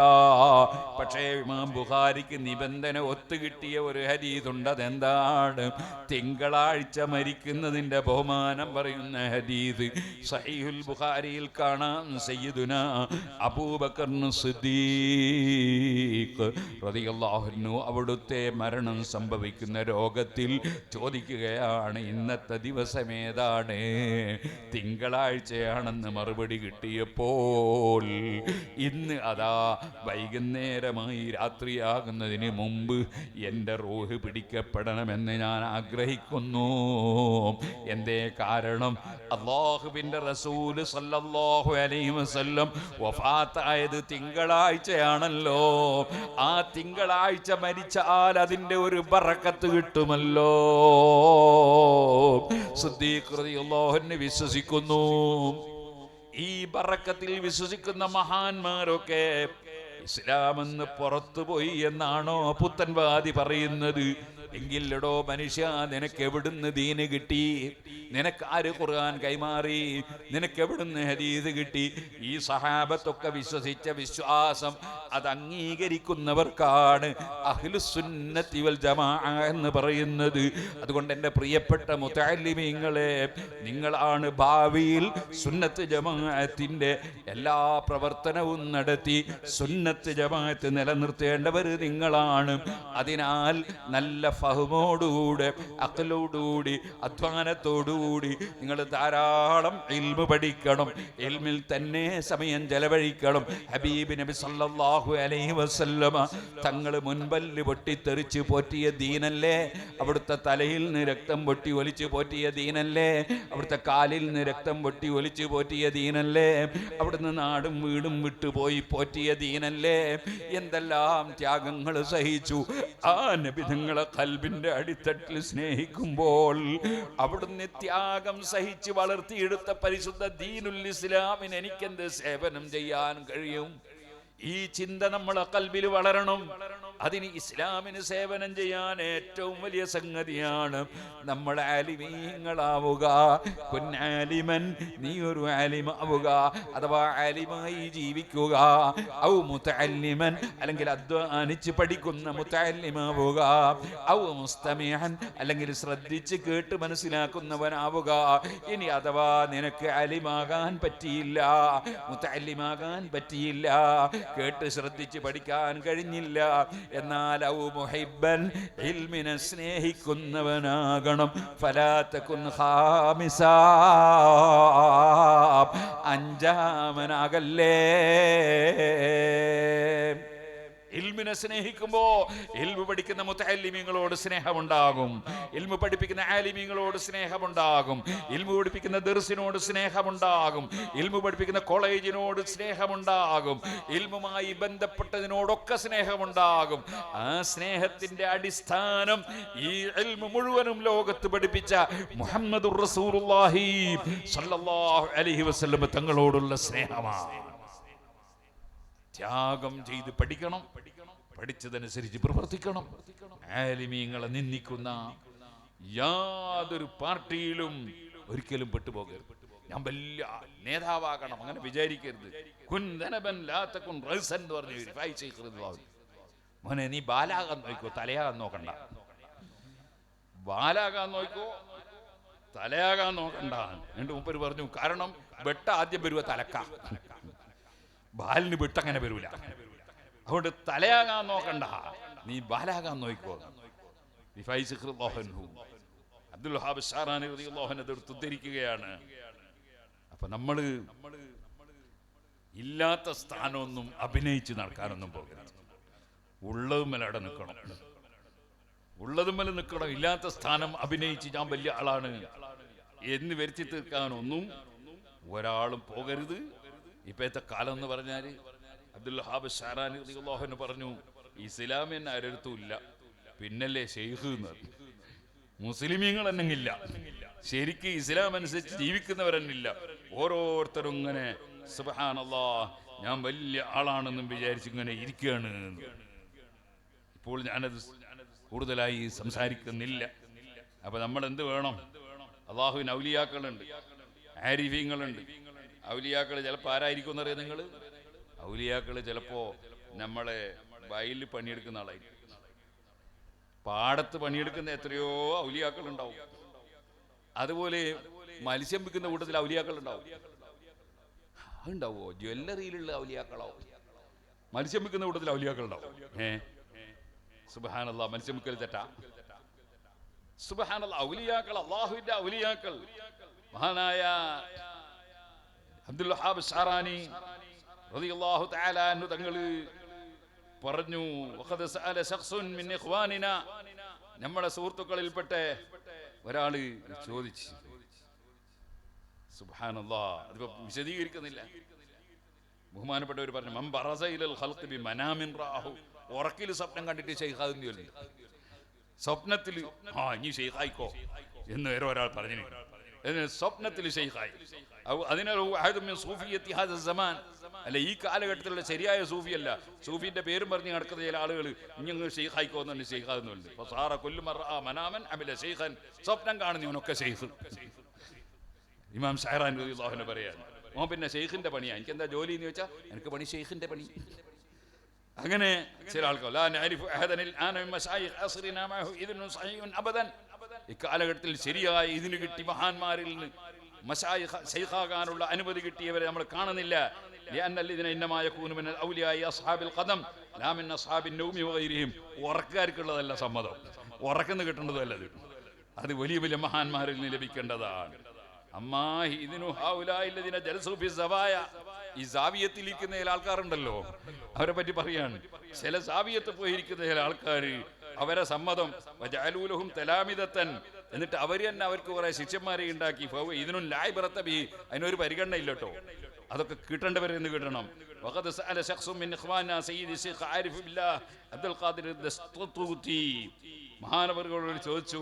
പക്ഷേ ഇമാം ബുഖാരിക്ക് നിബന്ധന ഒത്തു കിട്ടിയ ഒരു ഹദീസ് ഉണ്ട്. അതെന്താണ്? തിങ്കളാഴ്ച മരിക്കുന്നതിന്റെ ബഹുമാനം പറയുന്ന ഹദീസ് സഹീഹുൽ ബുഖാരിയിൽ കാണാം. സയ്യിദുനാ അബൂബക്കർ സിദ്ദീഖ് റളിയല്ലാഹു അൻഹു അവിടുത്തെ മരണം സംഭവിക്കുന്ന രോഗത്തിൽ ചോദിക്കുകയാണ്, ഇന്നത്തെ ദിവസം ഏതാണ്? തിങ്കളാഴ്ചയാണെന്ന് മറുപടി കിട്ടിയപ്പോൾ ഇന്ന് അതാ വൈകുന്നേരമായി രാത്രിയാകുന്നതിന് മുമ്പ് എൻ്റെ റൂഹ് പിടിക്കപ്പെടണമെന്ന് ഞാൻ ആഗ്രഹിക്കുന്നു. എന്തേ കാരണം? അല്ലാഹുവിൻ്റെ റസൂല് സല്ലല്ലാഹു അലൈഹി വസല്ലം വഫാത്തായത് തിങ്കളാഴ്ചയാണല്ലോ. ആ തിങ്കളാഴ്ച മരിച്ചാൽ അതിൻ്റെ ഒരു ബറക്കത്ത് കിട്ടുമല്ലോ. സിദ്ദീഖ് റളിയല്ലാഹു അൻഹു വിശ്വസിക്കുന്നു. ഈ ബറക്കത്തിൽ വിശ്വസിക്കുന്ന മഹാന്മാരൊക്കെ ഇസ്ലാമെന്ന് പുറത്തുപോയി എന്നാണോ പുത്തൻവാദി പറയുന്നത്? എങ്കിലടോ മനുഷ്യ, നിനക്ക് എവിടുന്ന് ദീന് കിട്ടി? നിനക്കാര് ഖുർആൻ കൈമാറി? നിനക്ക് എവിടുന്ന് ഹദീസ് കിട്ടി? ഈ സഹാബത്തൊക്കെ വിശ്വസിച്ച വിശ്വാസം അത് അംഗീകരിക്കുന്നവർക്കാണ് അഹ്ലുസുന്നത്തി വൽ ജമാഅ എന്ന് പറയുന്നത്. അതുകൊണ്ട് എൻ്റെ പ്രിയപ്പെട്ട മുതഅല്ലിമീങ്ങളെ, നിങ്ങളാണ് ഭാവിയിൽ സുന്നത്ത് ജമാഅത്തിന്റെ എല്ലാ പ്രവർത്തനവും നടത്തി സുന്നത്ത് ജമാഅത്ത് നിലനിർത്തേണ്ടവർ നിങ്ങളാണ്. അതിനാൽ നല്ല ഫഹ്മോടുകൂടെ അഖ്ലോടുകൂടി അധ്വാനത്തോടുകൂടി നിങ്ങൾ ധാരാളം ഇൽമു പഠിക്കണം. ഇൽമിൽ തന്നെ സമയം ചെലവഴിക്കണം. ഹബീബ് നബി സല്ലല്ലാഹു സല്ലല്ലാഹു അലൈഹി വസല്ലമ തങ്ങൾ മുൻപല്ല് പൊട്ടിത്തെറിച്ച് പോറ്റിയ ദീനല്ലേ? അവിടുത്തെ തലയിൽ നിന്ന് രക്തം പൊട്ടി ഒലിച്ച് പോറ്റിയ ദീനല്ലേ? അവിടുത്തെ കാലിൽ നിന്ന് രക്തം പൊട്ടി ഒലിച്ച് പോറ്റിയ ദീനല്ലേ? അവിടുന്ന് നാടും വീടും വിട്ടുപോയി പോറ്റിയ ദീനല്ലേ? എന്തെല്ലാം ത്യാഗങ്ങൾ സഹിച്ചു. ആ നബി തങ്ങളെ ഖൽബിന്റെ അടിത്തട്ടിൽ സ്നേഹിക്കുമ്പോൾ അവിടുന്ന് ത്യാഗം സഹിച്ച് വളർത്തിയെടുത്ത പരിശുദ്ധ ദീനുൽ ഇസ്ലാമിന് എനിക്കെന്ത് സേവനം ചെയ്യാൻ കഴിയും? ഈ ചിന്ത നമ്മളെ ഖൽബിൽ വളരണം. അതിന് ഇസ്ലാമിന് സേവനം ചെയ്യാൻ ഏറ്റവും വലിയ സംഗതിയാണ് നമ്മൾ ആലിമീങ്ങളാവുക. കുന്നാലിമൻ, നീ ഒരു ആലിമാവുക, അഥവാ ആലിമായി ജീവിക്കുക. ഔ മുതഅല്ലിമൻ, അല്ലെങ്കിൽ അധ്വാനിച്ച് പഠിക്കുന്ന മുതഅല്ലിമാവുക. ഔ മുസ്തമിഅൻ, അല്ലെങ്കിൽ ശ്രദ്ധിച്ച് കേട്ട് മനസ്സിലാക്കുന്നവനാവുക. ഇനി അഥവാ നിനക്ക് ആലിമാകാൻ പറ്റിയില്ല, മുതഅല്ലിമാകാൻ പറ്റിയില്ല, കേട്ട് ശ്രദ്ധിച്ച് പഠിക്കാൻ കഴിഞ്ഞില്ല, എന്നാൽ ഔ മുഹിബ്ബൻ, ഇൽമിനെ സ്നേഹിക്കുന്നവനാകണം. ഫലാ തകുൻ ഖാമിസാ, അഞ്ചാമനാകല്ലേ. ഇൽമിനെ സ്നേഹിക്കുമ്പോ ഇൽമു പഠിക്കുന്ന മുതഅല്ലിമീങ്ങളോട് സ്നേഹമുണ്ടാകും, ഇൽമു പഠിപ്പിക്കുന്ന ആലിമീങ്ങളോട് സ്നേഹമുണ്ടാകും, ഇൽമു പഠിപ്പിക്കുന്ന ദർസിനോട് സ്നേഹമുണ്ടാകും, ഇൽമു പഠിപ്പിക്കുന്ന കോളേജിനോട് സ്നേഹമുണ്ടാകും, ഇൽമുമായി ബന്ധപ്പെട്ടതിനോടൊക്കെ സ്നേഹമുണ്ടാകും. ആ സ്നേഹത്തിന്റെ അടിസ്ഥാനം ഈ ഇൽമു മുഴുവനും ലോകത്ത് പഠിപ്പിച്ച മുഹമ്മദുർ റസൂലുള്ളാഹി സ്വല്ലല്ലാഹു അലൈഹി വസല്ലം തങ്ങളോടുള്ള സ്നേഹമാണ്. ത്യാഗം ചെയ്ത് പഠിക്കണം, പഠിച്ചതനുസരിച്ച് പ്രവർത്തിക്കണം. ആലിമീങ്ങളെ നിന്ദിക്കുന്ന യാതൊരു പാർട്ടിയിലും ഒരിക്കലും പെട്ടുപോകരുത്. ഞാൻ വലിയ നേതാവാകണം അങ്ങനെ വിചാരിക്കരുത്. കുൻ ദനബൻ ലാ തകുൻ റൈസൻ എന്ന് പറഞ്ഞു. മോനെ, നീ ബാലാകാൻ നോക്കോ, തലയാകാൻ നോക്കണ്ട. ബാലാകാൻ നോക്കോ, തലയാകാൻ നോക്കണ്ട. എന്റെ മുമ്പ് പറഞ്ഞു, കാരണം വെട്ട ആദ്യം വരുക തലക്ക, ബാലിന് വിട്ടങ്ങനെ വരൂല. അതുകൊണ്ട് തലയാകാൻ നോക്കണ്ട, നീ ബാലാകാൻ നോക്കോ. അബ്ദുൽ വഹാബ് ഷാറാനി റളിയല്ലാഹു അൻഹു അത് ഉദ്ധരിക്കുകയാണ്. അപ്പൊ നമ്മള് ഇല്ലാത്ത സ്ഥാനമൊന്നും അഭിനയിച്ച് നടക്കാനൊന്നും പോകരുത്. ഉള്ളതുമേലെ നിൽക്കണം, ഉള്ളതുമേലെ നിൽക്കണം. ഇല്ലാത്ത സ്ഥാനം അഭിനയിച്ച് ഞാൻ വലിയ ആളാണ് എന്ന് വരുത്തി തീർക്കാനൊന്നും ഒരാളും പോകരുത്. ഇപ്പോഴത്തെ കാലം എന്ന് പറഞ്ഞാൽ അബ്ദുൽ വഹാബ് ഷാറാനി റളിയല്ലാഹു അൻഹു പറഞ്ഞു, ഇസ്ലാമിന് ആരടുത്തും ഇല്ല, പിന്നല്ലേ ഷെയ്ഖ് എന്ന് പറഞ്ഞു. മുസ്ലിമീങ്ങൾ എന്നെങ്കില്ല, ശരിക്കും ഇസ്ലാം അനുസരിച്ച് ജീവിക്കുന്നവരെന്നില്ല. ഓരോരുത്തരും ഇങ്ങനെ സുബ്ഹാനല്ലാഹ് ഞാൻ വലിയ ആളാണെന്നും വിചാരിച്ച് ഇങ്ങനെ ഇരിക്കുകയാണ്. ഇപ്പോൾ ഞാനത് കൂടുതലായി സംസാരിക്കുന്നില്ല. അപ്പൊ നമ്മൾ എന്ത് വേണം? അള്ളാഹുവിന് ഔലിയാക്കളുണ്ട്, ആരിഫീങ്ങളുണ്ട്. ഔലിയാക്കൾ ചിലപ്പോൾ ആരായിരിക്കും എന്നറിയാം നിങ്ങൾ? ഔലിയാക്കൾ ചിലപ്പോ നമ്മളെ വയലിൽ പണിയെടുക്കുന്ന ആളായിരിക്കും. പാടത്ത് പണിയെടുക്കുന്ന എത്രയോ ഔലിയാക്കൾ ഉണ്ടാവും. അതുപോലെ മത്സ്യം വിൽക്കുന്ന കൂട്ടത്തിൽ ഔലിയാക്കൾ ഉണ്ടാവും. അതുണ്ടാവോ? ജ്വല്ലറിയിലുള്ള ഔലിയാക്കളാവും. മത്സ്യം വിൽക്കുന്ന കൂട്ടത്തിൽ ഔലിയാക്കൾ ഉണ്ടാവും. സുബ്ഹാനല്ലാഹ്, മത്സ്യം വിൽക്കൽ തെറ്റാ? സുബ്ഹാനല്ലാഹ്, ഔലിയാക്കൾ, അള്ളാഹുവിന്റെ ഔലിയാക്കൾ. മഹാനായ അബ്ദുൽ വഹാബ് ഷാറാനി റളിയല്ലാഹു തആല അൻഹു തങ്ങൾ പറഞ്ഞു, വഖദ് സഅല ശഖ്സുൻ മിൻ ഇഖ്വാനിനാ, നമ്മുടെ സുഹൃത്തുക്കളിൽപ്പെട്ട ഒരാള് ചോദിച്ചു. സുബ്ഹാനല്ലാഹ്, അതിപ്പോ വിശദീകരിക്കുന്നില്ല. ബഹുമാനപ്പെട്ടവർ പറഞ്ഞു, മൻ ബറസ ഇലൽ ഖൽഖി ബി മനാമിൻ റഅഹു, ഉറക്കിൽ സ്വപ്നം കണ്ടിട്ട് ശൈഖാകുന്നു ചൊല്ലി. സ്വപ്നത്തിൽ ഇനി ശൈഖായിക്കോ എന്ന് വേറെ ഒരാൾ പറഞ്ഞു. സ്വപ്നത്തിൽ ശൈഖായി. അല്ല, ഈ കാലഘട്ടത്തിലുള്ള ശരിയായ സൂഫിയല്ല. സൂഫിന്റെ പേരും പറഞ്ഞ് നടക്കുന്ന ചില ആളുകൾ ഇങ്ങനെ ഷെയ്ഖായിക്കോ എന്ന് ഷെയ്ഖാകുന്നുണ്ട്. സ്വപ്നം കാണുന്നവനൊക്കെ ഷെയ്ഖ്. ഇമാം ഷാറാനി റളിയല്ലാഹു അൻഹു പറയാണ്, ഓൻ പിന്നെ ഷെയ്ഖിന്റെ പണിയാ, എനിക്ക് എന്താ ജോലി എന്ന് ചോദിച്ചാൽ എനിക്ക് പണി ഷെയ്ഖിന്റെ പണി. അങ്ങനെ ചില ആൾക്കാർ ഇക്കാലഘട്ടത്തിൽ ശരിയായ ഇതിന് കിട്ടി മഹാന്മാരിൽ നിന്ന് ശൈഖാകാനുള്ള അനുമതി കിട്ടിയവരെ നമ്മൾ കാണുന്നില്ല. ഉറക്കാർക്കുള്ളതല്ല സമ്മതം, ഉറക്കുന്ന കിട്ടേണ്ടതല്ലത്, അത് വലിയ വലിയ മഹാന്മാരിൽ നിന്ന് ലഭിക്കേണ്ടതാണ്. ഈ സാവിയത്തിലിരിക്കുന്ന ചില ആൾക്കാരുണ്ടല്ലോ, അവരെ പറ്റി പറയാണ്. ചില സാവിയത്ത് പോയിരിക്കുന്ന ചില ആൾക്കാർ, അവരെ സമ്മതം വജഅലൂലഹും തലാമിദത്തൻ, എന്നിട്ട് അവർ തന്നെ അവർക്ക് കുറെ ശിഷ്യന്മാരെ ഉണ്ടാക്കി. ഇതിനും ലായിബറത്തബി, അതിനൊരു പരിഗണന ഇല്ലട്ടോ. അതൊക്കെ കിട്ടേണ്ടവരെന്ന് കിട്ടണം. വഖദ് സഅല ശഖ്സും മിൻ ഇഖ്വാനാ സയ്യിദി ശൈഖ് ആരിഫ് ബില്ലാഹ് അബ്ദുൽ ഖാദിർ ദസ്തൂതി, മഹാനവറുകളോട് ചോദിച്ചു,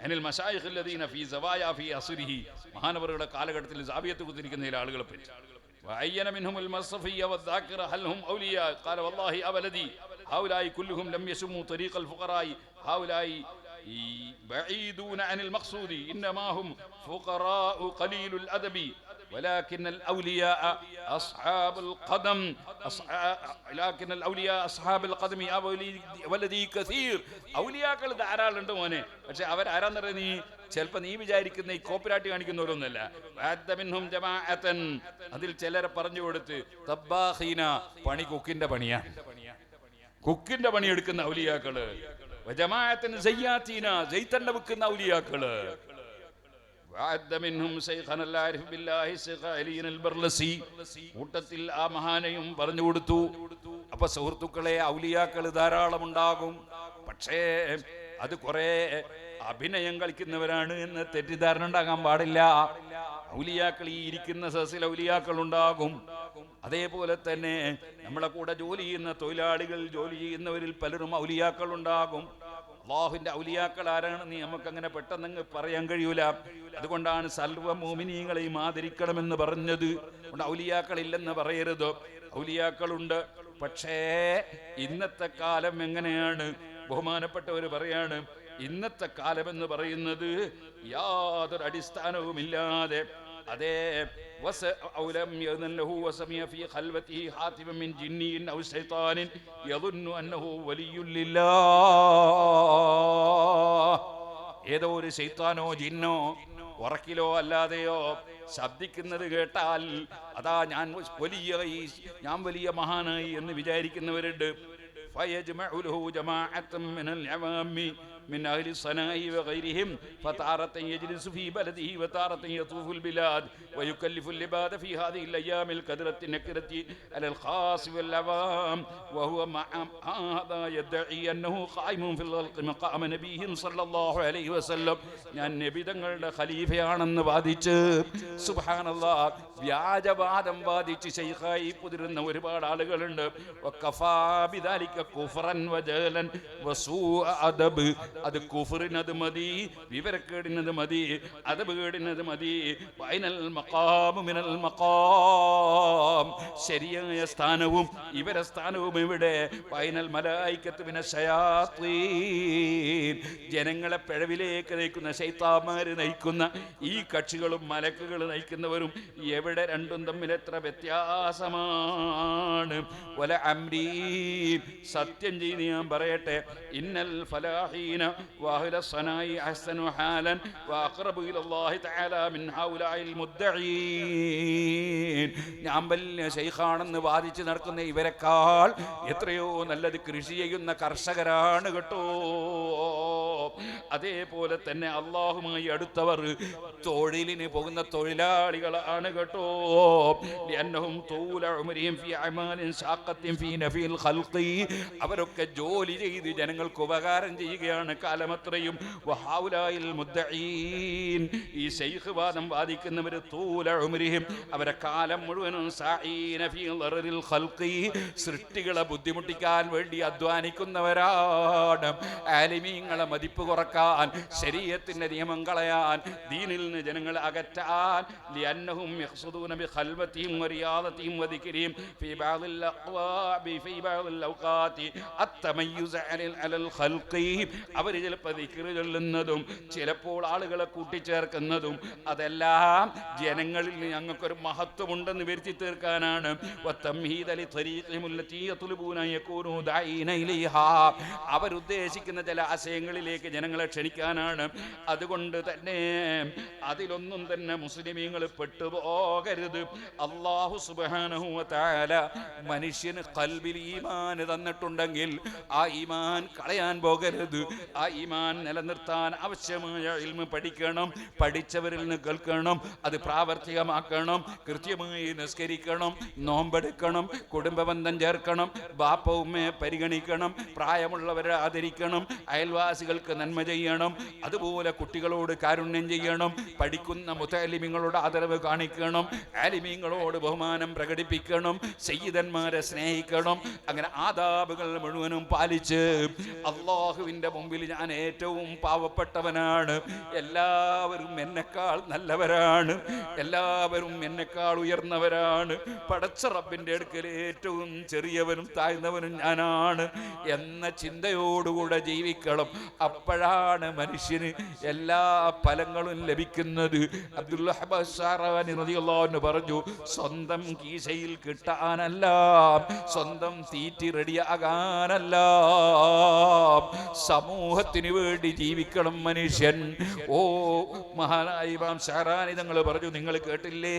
അനിൽ മശായിഖ് അല്ലദീന ഫീ സവായ ഫീ അസ്രിഹി, മഹാനവറുകളുടെ കാലഘട്ടത്തിൽ സാബിയത്ത് കുത്തിരിക്കുന്ന ചില ആളുകളെ പറ്റി. വഅയ്യന മിൻഹുൽ മസ്ഫിയ വദ്ദാകിറ ഹൽ ഹും ഔലിയാ ഖാല വല്ലാഹി അബലദി ഹൗലായി കുല്ലുഹും ലം യശമു തരീഖൽ ഫുഖറായി ഹൗലായി بعيدون عن المقصود إنما هم فقراء قليل الأدب ولكن الأولياء أصحاب القدم لكن الأولياء أصحاب القدم والذي كثير ഔലിയാക്കൾ ധാരാളുണ്ട് മോനെ. പക്ഷെ അവർ ആരാന്ന് പറയുക, നീ ചിലപ്പോൾ നീ വിചാരിക്കുന്ന ഈ കോപ്പിരാട്ടി കാണിക്കുന്നവരൊന്നുമല്ല. അതിൽ ചിലരെ പറഞ്ഞു കൊടുത്ത് തബ്ബാഖീന, പണി കുക്കിന്റെ പണിയാണ്, കുക്കിന്റെ പണി എടുക്കുന്ന ഔലിയാക്കള്. വജമാഅത്തൻ സയ്യാത്തീന, ജൈത്തണ്ട വെക്കുന്ന ഔലിയാക്കള്. കൂട്ടത്തിൽ ആ മഹാനെയും പറഞ്ഞു കൊടുത്തു. അപ്പൊ സുഹൃത്തുക്കളെ, ഔലിയാക്കൾ ധാരാളം ഉണ്ടാകും. പക്ഷേ അത് കുറെ അഭിനയം കളിക്കുന്നവരാണ് എന്ന് തെറ്റിദ്ധാരണ ഉണ്ടാകാൻ പാടില്ല. ഔലിയാക്കൾ ഈ ഇരിക്കുന്ന സദസ്സിൽ ഔലിയാക്കൾ ഉണ്ടാകും. അതേപോലെ തന്നെ നമ്മളെ കൂടെ ജോലി ചെയ്യുന്ന തൊഴിലാളികൾ, ജോലി ചെയ്യുന്നവരിൽ പലരും ഔലിയാക്കൾ ഉണ്ടാകും. അല്ലാഹുവിന്റെ ഔലിയാക്കൾ ആരാണെന്ന് നമുക്ക് അങ്ങനെ പെട്ടെന്ന് പറയാൻ കഴിയൂല. അതുകൊണ്ടാണ് സർവ്വ മുഅ്മിനീങ്ങളെയും ആദരിക്കണമെന്ന് പറഞ്ഞത്. അതുകൊണ്ട് ഔലിയാക്കൾ ഇല്ലെന്ന് പറയരുത്, ഔലിയാക്കളുണ്ട്. പക്ഷേ ഇന്നത്തെ കാലം എങ്ങനെയാണ്? ബഹുമാനപ്പെട്ടവർ പറയാണ്, ഇന്നത്തെ കാലം എന്ന് പറയുന്നത് യാതൊരു അടിസ്ഥാനവുമില്ലാതെ, അതേ ولم يأذن له وسمع في خلوته حاتما من جني أو شيطان يظن أنه ولي لله. ഏതോ ഒരു ശൈത്താനോ ജിന്നോ ഉറക്കിലോ അല്ലാതെയോ ശബ്ദിക്കുന്നത് കേട്ടാൽ അതാ ഞാൻ വലിയ മഹാനായി എന്ന് വിചാരിക്കുന്നവരുണ്ട്. فيجمع له جماعة من العوام من أهل الصناع وغيرهم فتارة يجلس في بلده وتارة يطوف البلاد ويكلف العباد في هذه الأيام الكدرة النكرة على الخاص والعوام وهو مع هذا يدعي أنه قائم في الخلق مقام نبيه صلى الله عليه وسلم. ഞാൻ നബി തങ്ങളുടെ ഖലീഫയാണെന്ന് വാദിച്ച്, സുബ്ഹാനല്ലാഹ്, വ്യാജവാദം വാദിച്ച് ശൈഖായി കുതിരുന്ന ഒരുപാട് ആളുകളുണ്ട്. വഖഫാ ബിദാലിക കുഫ്റൻ വജലൻ വസൂഅ അദബ്. അത് കുഫറിനത് മതി, വിവരക്കേടിനത് മതി, അദബ് കേടിനത് മതി. ബൈനൽ മഖാമു മിനൽ മഖാം, ശരിയായ സ്ഥാനവും ഇവര സ്ഥാനവും ഇവിടെ. ബൈനൽ മലായികത്തു മിനശ് ശയാത്തീൻ, ജനങ്ങളെ പിഴവിലേക്ക് നയിക്കുന്ന ശൈത്താന്മാര് നയിക്കുന്ന ഈ കക്ഷികളും മലക്കുകൾ നയിക്കുന്നവരും എവിടെ രണ്ടും തമ്മിൽ എത്ര വ്യത്യാസമാണ്. വല അംരീ, സത്യം ചെയ്ത് ഞാൻ പറയട്ടെ, ഇന്നൽ ഫലാഹീന വഅഹ്ല സനായി അഹ്സനു ഹാലൻ വഅഖറബു ഇലല്ലാഹി തആല മിൻ ഹൗലാഇൽ മുദ്ദഈൻ. ഞാൻ വലിയ ശൈഖാണെന്ന് വാദിച്ച് നടക്കുന്ന ഇവരെക്കാൾ എത്രയോ നല്ലത് കൃഷി ചെയ്യുന്ന കർഷകരാണ് കേട്ടോ. അതേപോലെ തന്നെ അള്ളാഹുമായി അടുത്തവർ തൊഴിലിന് പോകുന്ന തൊഴിലാളികളാണ് കേട്ടോ. അവരൊക്കെ ജോലി ചെയ്ത് ജനങ്ങൾക്ക് ഉപകാരം ചെയ്യുകയാണ് കാലമത്രയും. ഈ ശൈഖ് വാദം വാദിക്കുന്നവർ അവരെ കാലം മുഴുവനും സൃഷ്ടികളെ ബുദ്ധിമുട്ടിക്കാൻ വേണ്ടി അധ്വാനിക്കുന്നവരാണ്. ആലിമീങ്ങളെ മതിപ്പ് കുറക്കാൻ, ശരീഅത്തിന്റെ നിയമം കളയാൻ, ദീനിൽ നിന്ന് ജനങ്ങളെ അകറ്റാൻ. ലിഅന്നഹും യഖ്സുദൂന ബിഖൽവതിഹിം വറിയാദതിഹിം വദിക്രിഹിം ഫീ ബഅദിൽ അഖ്വാബി ഫീ ബഅദിൽ ഔഖാതി അത്തമയ്യുസ് അലൽ ഖൽഖി. അവർ ചിലപ്പോൾ ദിക്ർ ചൊല്ലുന്നതും ചിലപ്പോൾ ആളുകളെ കൂട്ടിച്ചേർക്കുന്നതും അതെല്ലാം ജനങ്ങളിൽ ഞങ്ങൾക്കൊരു മഹത്വമുണ്ടെന്ന് വരുത്തി തീർക്കാനാണ്. അവരുദ്ദേശിക്കുന്ന ചില ആശയങ്ങളിലേക്ക് ജനങ്ങളെ ക്ഷണിക്കാനാണ്. അതുകൊണ്ട് തന്നെ അതിലൊന്നും തന്നെ മുസ്ലിമീങ്ങൾ പെട്ടുപോകരുത്. അല്ലാഹു സുബ്ഹാനഹു വ തആല മനുഷ്യന് ഖൽബിൽ ഈമാൻ തന്നിട്ടുണ്ടെങ്കിൽ ആ ഈമാൻ കളയാൻ പോകരുത്. ആ ഈമാൻ നിലനിർത്താൻ ആവശ്യമായ ഇൽമ് പഠിക്കണം, പഠിച്ചവരിൽ നിന്ന് കേൾക്കണം, അത് പ്രാവർത്തികമാക്കണം, കൃത്യമായി നിസ്കരിക്കണം, നോമ്പെടുക്കണം, കുടുംബബന്ധം ചേർക്കണം, ബാപ്പ ഉമ്മയെ പരിഗണിക്കണം, പ്രായമുള്ളവരെ ആദരിക്കണം, അയൽവാസികൾക്ക് നന്മ ചെയ്യണം, അതുപോലെ കുട്ടികളോട് കാരുണ്യം ചെയ്യണം, പഠിക്കുന്ന മുതഅല്ലിമീങ്ങളോട് ആദരവ് കാണിക്കണം, ആലിമീങ്ങളോട് ബഹുമാനം പ്രകടിപ്പിക്കണം, സയ്യിദന്മാരെ സ്നേഹിക്കണം. അങ്ങനെ ആദാബുകൾ മുഴുവനും പാലിച്ച് അല്ലാഹുവിൻ്റെ മുമ്പിൽ ഞാൻ ഏറ്റവും പാവപ്പെട്ടവനാണ്, എല്ലാവരും എന്നെക്കാൾ നല്ലവരാണ്, എല്ലാവരും എന്നെക്കാൾ ഉയർന്നവരാണ്, പടച്ച റബ്ബിൻ്റെ അടുക്കൽ ഏറ്റവും ചെറിയവനും താഴ്ന്നവനും ഞാനാണ് എന്ന ചിന്തയോടുകൂടെ ജീവിക്കണം. അപ്പോഴാണ് മനുഷ്യന് എല്ലാ ഫലങ്ങളും ലഭിക്കുന്നത്. അബ്ദുൽ ഹബ്ബാനി റളിയല്ലാഹു അൻഹു പറഞ്ഞു, സ്വന്തം കീശയിൽ കിട്ടാനല്ല, സ്വന്തം തീറ്റി റെഡിയാകാനല്ല, സമൂഹത്തിന് വേണ്ടി ജീവിക്കണം മനുഷ്യൻ. ഓ മഹാനായ ഇമാം ഷഅറാനി തങ്ങൾ പറഞ്ഞു, നിങ്ങൾ കേട്ടില്ലേ,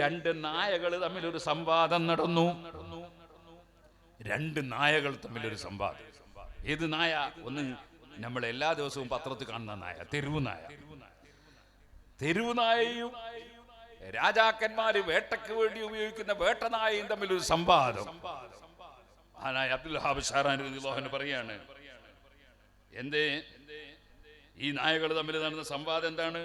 രണ്ട് നായകൾ തമ്മിലൊരു സംവാദം നടന്നു. രണ്ട് നായകൾ തമ്മിലൊരു സംവാദം. ഏത് നായ? ഒന്ന് നമ്മൾ എല്ലാ ദിവസവും പത്രത്തിൽ കാണുന്ന നായ, തെരുവ് നായ. തെരുവ് നായയും രാജാക്കന്മാര് വേട്ടയ്ക്ക് വേണ്ടി ഉപയോഗിക്കുന്ന വേട്ടനായയും തമ്മിലൊരു സംവാദം. അബ്ദുൽ വഹാബ് ഷഅറാനി റളിയല്ലാഹു അൻഹു പറയാണ്, എന്തേ ഈ നായകൾ തമ്മിൽ നടന്ന സംവാദം എന്താണ്?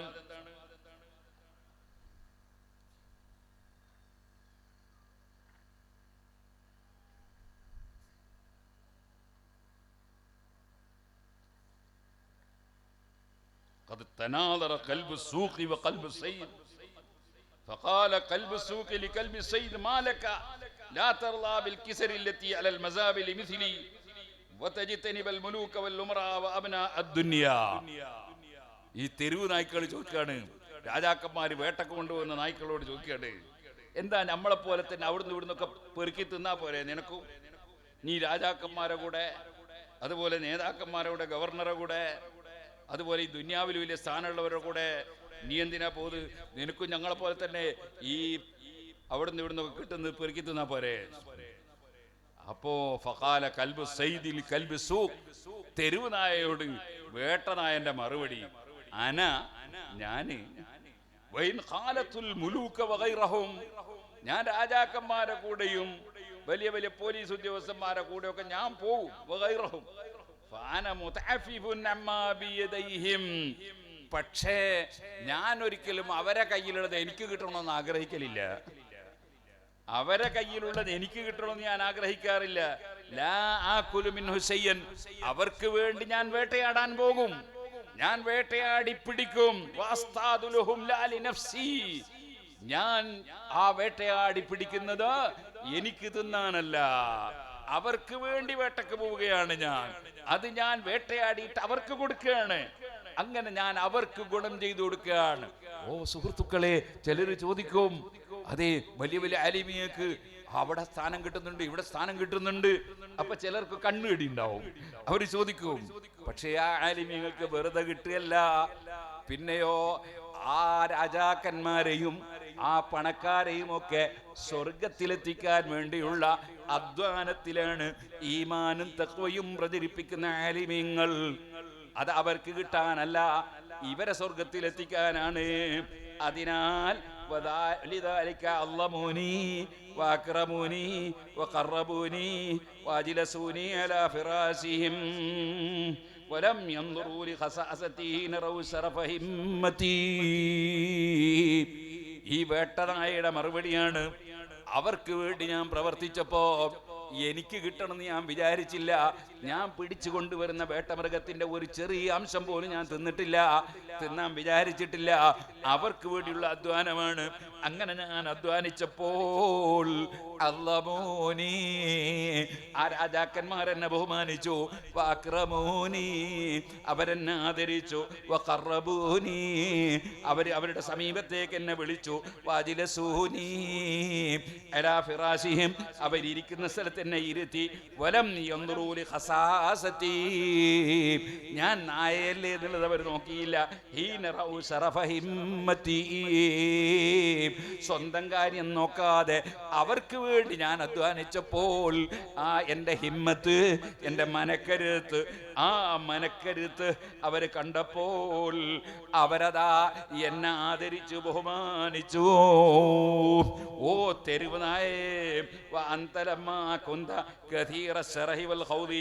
قد تناظر قلب السوق وقلب السيد فقال قلب السوق لقلب السيد ما لك لا ترضى بالكسر التي على المزابل مثلي وتجتنب الملوك والأمراء وأبناء الدنيا. ഈ തെരുവ് നായ്ക്കൾ ചോദിക്കാണ്, രാജാക്കന്മാർ വേട്ടക്ക് കൊണ്ടുവന്ന നായ്ക്കളോട് ചോദിക്കാണ്, എന്താ നമ്മളെപ്പോലെ തന്നെ അവിടുന്ന് ഇവിടുന്നൊക്കെ പെറുക്കി തിന്നാ പോരെ നിനക്കും? നീ രാജാക്കന്മാരെ കൂടെ, അതുപോലെ നേതാക്കന്മാരുടെ കൂടെ, ഗവർണറെ കൂടെ, അതുപോലെ ഈ ദുനിയാവിൽ വലിയ സ്ഥാനമുള്ളവരുടെ കൂടെ നീ എന്തിനാ പോത്? നിനക്കും ഞങ്ങളെപ്പോലെ തന്നെ ഈ അവിടുന്ന് ഇവിടുന്നൊക്കെ കിട്ടുന്നത് പെറുക്കി തിന്നാ പോരെ? അപ്പോ ഫഖാല കൽബു സയ്യിദിൽ കൽബു സൂഖ്, തെരുവ് നായയോട് വേട്ടനായന്റെ മറുപടി, അന ഞാന് വൈൻ ഖാലത്തുൽ മുലൂക വഗൈറഹും, ഞാൻ രാജാക്കന്മാരെ കൂടെയും വലിയ വലിയ പോലീസ് ഉദ്യോഗസ്ഥന്മാരെ കൂടെയൊക്കെ ഞാൻ പോവും, വഗൈറഹും ഫഅന മുതഅഫിഫുൻ അമ്മാ ബിയദൈഹിം, പക്ഷേ ഞാൻ ഒരിക്കലും അവരെ കയ്യിലുള്ളത് എനിക്ക് കിട്ടണമെന്ന് ആഗ്രഹിക്കലില്ല. അവരെ കയ്യിലുള്ളത് എനിക്ക് കിട്ടണമെന്ന് ഞാൻ ആഗ്രഹിക്കാറില്ല. ലാ ആകുലു മിൻഹു ശൈഅൻ, അവർക്ക് വേണ്ടി ഞാൻ വേട്ടയാടാൻ പോകും, ഞാൻ വേട്ടയാടി പിടിക്കും. വസ്താദുലുഹും ലാ ലിനഫ്സി, ഞാൻ ആ വേട്ടയാടി പിടിക്കുന്നത് എനിക്ക് തിന്നാനല്ല, അവർക്ക് വേണ്ടി വേട്ടക്ക് പോവുകയാണ് ഞാൻ. അത് ഞാൻ വേട്ടയാടിയിട്ട് അവർക്ക് കൊടുക്കുകയാണ്. അങ്ങനെ ഞാൻ അവർക്ക് ഗുണം ചെയ്തു കൊടുക്കുകയാണ്. ഓ സുഹൃത്തുക്കളെ, ചിലർ ചോദിക്കും, അതെ വലിയ വലിയ ആലിമിയക്ക് അവിടെ സ്ഥാനം കിട്ടുന്നുണ്ട്, ഇവിടെ സ്ഥാനം കിട്ടുന്നുണ്ട്, അപ്പൊ ചിലർക്ക് കണ്ണുകടി ഉണ്ടാവും, അവർ ചോദിക്കും. പക്ഷെ ആ ആലിമിയങ്ങൾക്ക് വെറുതെ കിട്ടുകയല്ല, പിന്നെയോ ആ രാജാക്കന്മാരെയും ആ പണക്കാരെയും ഒക്കെ സ്വർഗത്തിലെത്തിക്കാൻ വേണ്ടിയുള്ള അധ്വാനത്തിലാണ് ഈമാനും തഖ്വയും പ്രചരിപ്പിക്കുന്ന ആലിമീങ്ങൾ. അത് അവർക്ക് കിട്ടാനല്ല, ഇവരെ സ്വർഗത്തിലെത്തിക്കാനാണ്. അതിനാൽ ലിദാലിക അല്ലമൂനി വഅക്റമൂനി വഖറബൂനി വഅജ്ലസൂനി അലാ ഫിറാസിഹിം വലം യൻദുറൂ ലിഖസാസതി നറൗ ശറഫ ഹിമ്മതി. ഈ വേട്ടനായയുടെ മറുപടിയാണ്, അവർക്ക് വേണ്ടി ഞാൻ പ്രവർത്തിച്ചപ്പോ എനിക്ക് കിട്ടണമെന്ന് ഞാൻ വിചാരിച്ചില്ല. ഞാൻ പിടിച്ചു കൊണ്ടുവരുന്ന വേട്ടമൃഗത്തിന്റെ ഒരു ചെറിയ അംശം പോലും ഞാൻ തിന്നിട്ടില്ല. തിന്നാൻ വിചാരിച്ചിട്ടില്ല, അവർക്ക് വേണ്ടിയുള്ള അധ്വാനമാണ്. അങ്ങനെ ഞാൻ അധ്വാനിച്ചപ്പോൾ അള്ളമോനി, ആ രാജാക്കന്മാരെന്നെ ബഹുമാനിച്ചു, വഅക്രമൂനി, അവരെന്നെ ആദരിച്ചു, വഖറബൂനി, അവരുടെ സമീപത്തേക്ക് എന്നെ വിളിച്ചു, വഅജ്ലസൂനി അലാ ഫിറാശിഹിം, അവരിയ്ക്കുന്ന സ്ഥലത്ത് എന്നെ ഇരുത്തി, വലം യൻദുറൂ ലിഖസാസതി, ഞാൻ നായയല്ലേ എന്നുള്ളത് അവർ നോക്കിയില്ല. ഹീന റൗ ശറഫ ഹിമ്മതി, സ്വന്തം കാര്യം നോക്കാതെ അവർക്ക് വേണ്ടി ഞാൻ അധ്വാനിച്ചപ്പോൾ ആ എൻ്റെ ഹിമ്മത്ത്, എൻ്റെ മനക്കരുത്ത്, ആ മനക്കരുത്ത് അവർ കണ്ടപ്പോൾ അവരതാ എന്നെ ആദരിച്ചു, ബഹുമാനിച്ചു. ഓ തെരുവ് നായേ, അന്തലമ്മാ കുന്ത കഥീറ ശറഹി വൽ ഖൗദി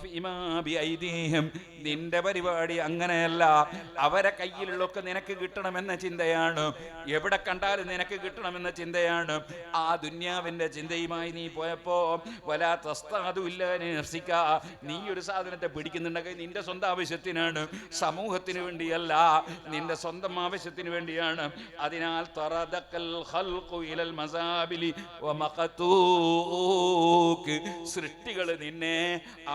ഫീമാ ബിഐദീഹിം, നിന്റെ പരിപാടി അങ്ങനെയല്ല. അവരെ കയ്യിലുള്ളൊക്കെ നിനക്ക് കിട്ടണമെന്ന ചിന്തയാണ്, എവിടെ കണ്ടാലും നിനക്ക് കിട്ടണമെന്ന ചിന്തയാണ്. ആ ദുന്യാവിന്റെ ചിന്തയുമായി നീ പോയപ്പോ വലാ തസ്താദു ഇല്ലാ നഫ്സിക, നീ ഒരു സാധനത്തെ പിടിക്കുന്നുണ്ടെങ്കിൽ നിന്റെ സ്വന്തം ആവശ്യത്തിനാണ്, സമൂഹത്തിന് വേണ്ടിയല്ല, നിന്റെ സ്വന്തം ആവശ്യത്തിന് വേണ്ടിയാണ്. അതിനാൽ തറദക്കൽ ഖൽഖു ഇലൽ മസാബിലി വമഖതൂക്, സൃഷ്ടികൾ നിന്നെ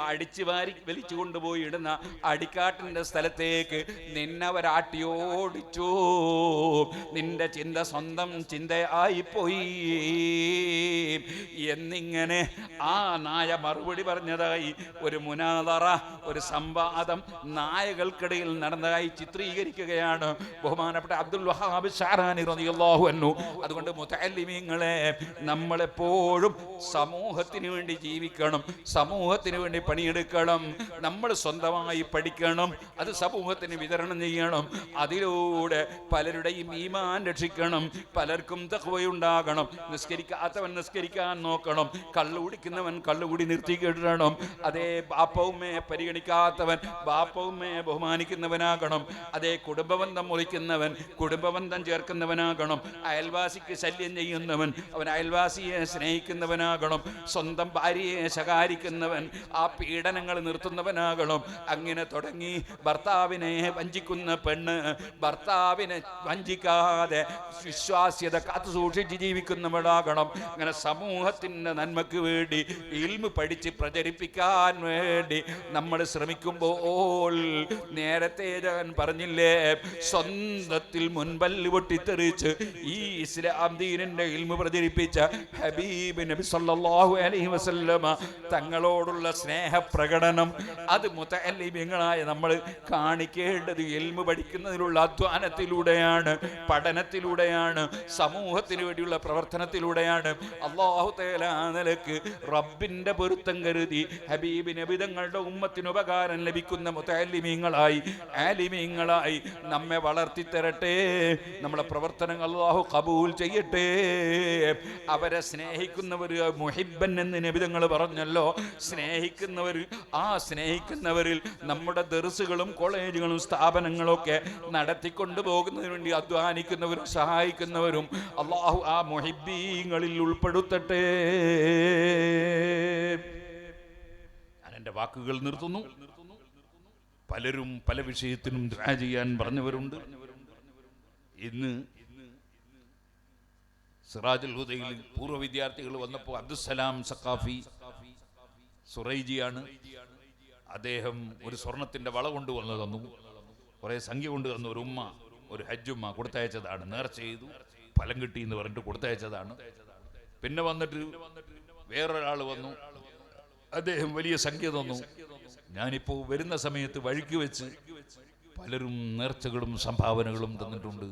അടിച്ചു വാരി വലിച്ചു കൊണ്ടുപോയി ഇടുന്ന അടിക്കാട്ടിന്റെ സ്ഥലത്തേക്ക് നിന്നവരാട്ടിയോടിച്ചു. നിന്റെ ചിന്ത സ്വന്തം ചിന്തയായിപ്പോയി എന്നിങ്ങനെ ആ നായ മറുപടി പറഞ്ഞതായി ഒരു മുനാദറ, ഒരു സംവാദം നായകൾക്കിടയിൽ നടന്നതായി ചിത്രീകരിക്കുകയാണ് ബഹുമാനപ്പെട്ട അബ്ദുൽ വഹാബ് ഷഅറാനി റളിയല്ലാഹു അൻഹു. അതുകൊണ്ട് മുതഅല്ലിമീങ്ങളെ, നമ്മളെപ്പോഴും സമൂഹത്തിന് വേണ്ടി ജീവിക്കണം, സമൂഹത്തിന് വേണ്ടി പണിയെടുക്കണം, നമ്മൾ സ്വന്തമായി പഠിക്കണം, അത് സമൂഹത്തിന് വിതരണം ചെയ്യണം. അതിലൂടെ പലരുടെയും ഈമാൻ രക്ഷിക്കണം, പലർക്കും തഖ്വയുണ്ടാകണം. നിസ്കരിക്കാത്തവൻ നിസ്കരിക്കാൻ നോക്കണം, കള്ളു കുടിക്കുന്നവൻ കള്ളുകൂടി നിർത്തിക്കിടണം. അതേ ബാപ്പവുമ്മയെ പരിഗണിക്കാത്തവൻ ബാപ്പവുമ്മയെ ബഹുമാനിക്കുന്നവനാകണം. അതേ കുടുംബബന്ധം മുറിക്കുന്നവൻ കുടുംബബന്ധം ചേർക്കുന്നവനാകണം. അയൽവാസിക്ക് ശല്യം ചെയ്യുന്നവൻ അവൻ അയൽവാസിയെ സ്നേഹിക്കുന്നവനാകണം. സ്വന്തം ഭാര്യയെ ശകാരിക്കുന്നവൻ ആ പീഡനങ്ങൾ നിർത്തുന്നവനാകണം. അങ്ങനെ തുടങ്ങി ഭർത്താവിനെ വഞ്ചിക്കുന്ന പെണ്ണ് ഭർത്താവിനെ വഞ്ചിക്കാതെ വിശ്വാസ്യത കാത്തു സൂക്ഷിച്ച് ജീവിക്കുന്നവളാകണം. അങ്ങനെ സമൂഹത്തിൻ്റെ നന്മക്ക് വേണ്ടി ഇൽമ് പഠിച്ച് പ്രചരിപ്പിക്കാൻ വേണ്ടി നമ്മൾ ശ്രമിക്കുമ്പോൾ, നേരത്തെ ഞാൻ പറഞ്ഞില്ലേ, സ്വന്തത്തിൽ മുൻപല്ല് പൊട്ടിത്തെറിച്ച് ഈ ഇസ്ലാം ദീനിന്റെ ഇൽമ് പ്രചരിപ്പിച്ച ഹബീബ് നബി സല്ലല്ലാഹു അലൈഹി വസല്ലമ തങ്ങളോടുള്ള സ്നേഹപ്രകടനം അത് മുതഅല്ലിമീങ്ങളായ നമ്മൾ കാണിക്കേണ്ടത് ഇൽമ് പഠിക്കുന്നതിലുള്ള അധ്വാനത്തിലൂടെയാണ്, പഠനത്തിലൂടെയാണ്, സമൂഹത്തിന് വേണ്ടിയുള്ള പ്രവർത്തനത്തിലൂടെയാണ്. അല്ലാഹു തആല ആ നിലക്ക് റബ്ബിന്റെ പൊരുത്തം കരുതി ഹബീബ് നബി തങ്ങളുടെ ഉമ്മത്തിന് ഉപകാരം ലഭിക്കുന്ന മുതഅല്ലിമീങ്ങളായി ആലിമീങ്ങളായി നമ്മെ വളർത്തിത്തരട്ടെ. നമ്മുടെ പ്രവർത്തനങ്ങൾ അല്ലാഹു ഖബൂൽ ചെയ്യട്ടെ. അവരെ സ്നേഹിക്കുന്നവർ മുഹിബ്ബൻ എന്ന് നബി തങ്ങൾ പറഞ്ഞല്ലോ. സ്നേഹിക്കുന്നവരിൽ നമ്മുടെ ദർസുകളും കോളേജുകളും സ്ഥാപനങ്ങളും ഒക്കെ നടത്തിക്കൊണ്ടു പോകുന്നതിന് വേണ്ടി അധ്വാനിക്കുന്നവരും സഹായിക്കുന്നവരും അല്ലാഹു ആ മുഹിബ്ബീങ്ങളിൽ ഉൾപ്പെടുത്തട്ടെ. ഞാൻ എൻ്റെ വാക്കുകൾ നിർത്തുന്നു. പലരും പല വിഷയത്തിനും ദുആ ചെയ്യാൻ പറഞ്ഞവരുണ്ട്. ഇന്ന് സിറാജുൽ ഹുദയിൽ പൂർവ്വ വിദ്യാർത്ഥികൾ വന്നപ്പോൾ അബ്ദുസ്സലാം സഖാഫി സുറൈജിയാണ്. അദ്ദേഹം ഒരു സ്വർണത്തിന്റെ വള കൊണ്ടുവന്നു തന്നു, കുറെ സംഖ്യ കൊണ്ട് തന്നു. ഒരു ഉമ്മ, ഒരു ഹജ്ജുമ്മ കൊടുത്തയച്ചതാണ്, നേർച്ച ചെയ്തു, ഫലം കിട്ടി എന്ന് പറഞ്ഞിട്ട് കൊടുത്തയച്ചതാണ്. പിന്നെ വന്നിട്ട് വേറൊരാൾ വന്നു, അദ്ദേഹം വലിയ സംഖ്യ തന്നു. ഞാനിപ്പോൾ വരുന്ന സമയത്ത് വഴിക്ക് വെച്ച് പലരും നേർച്ചകളും സംഭാവനകളും തന്നിട്ടുണ്ട്.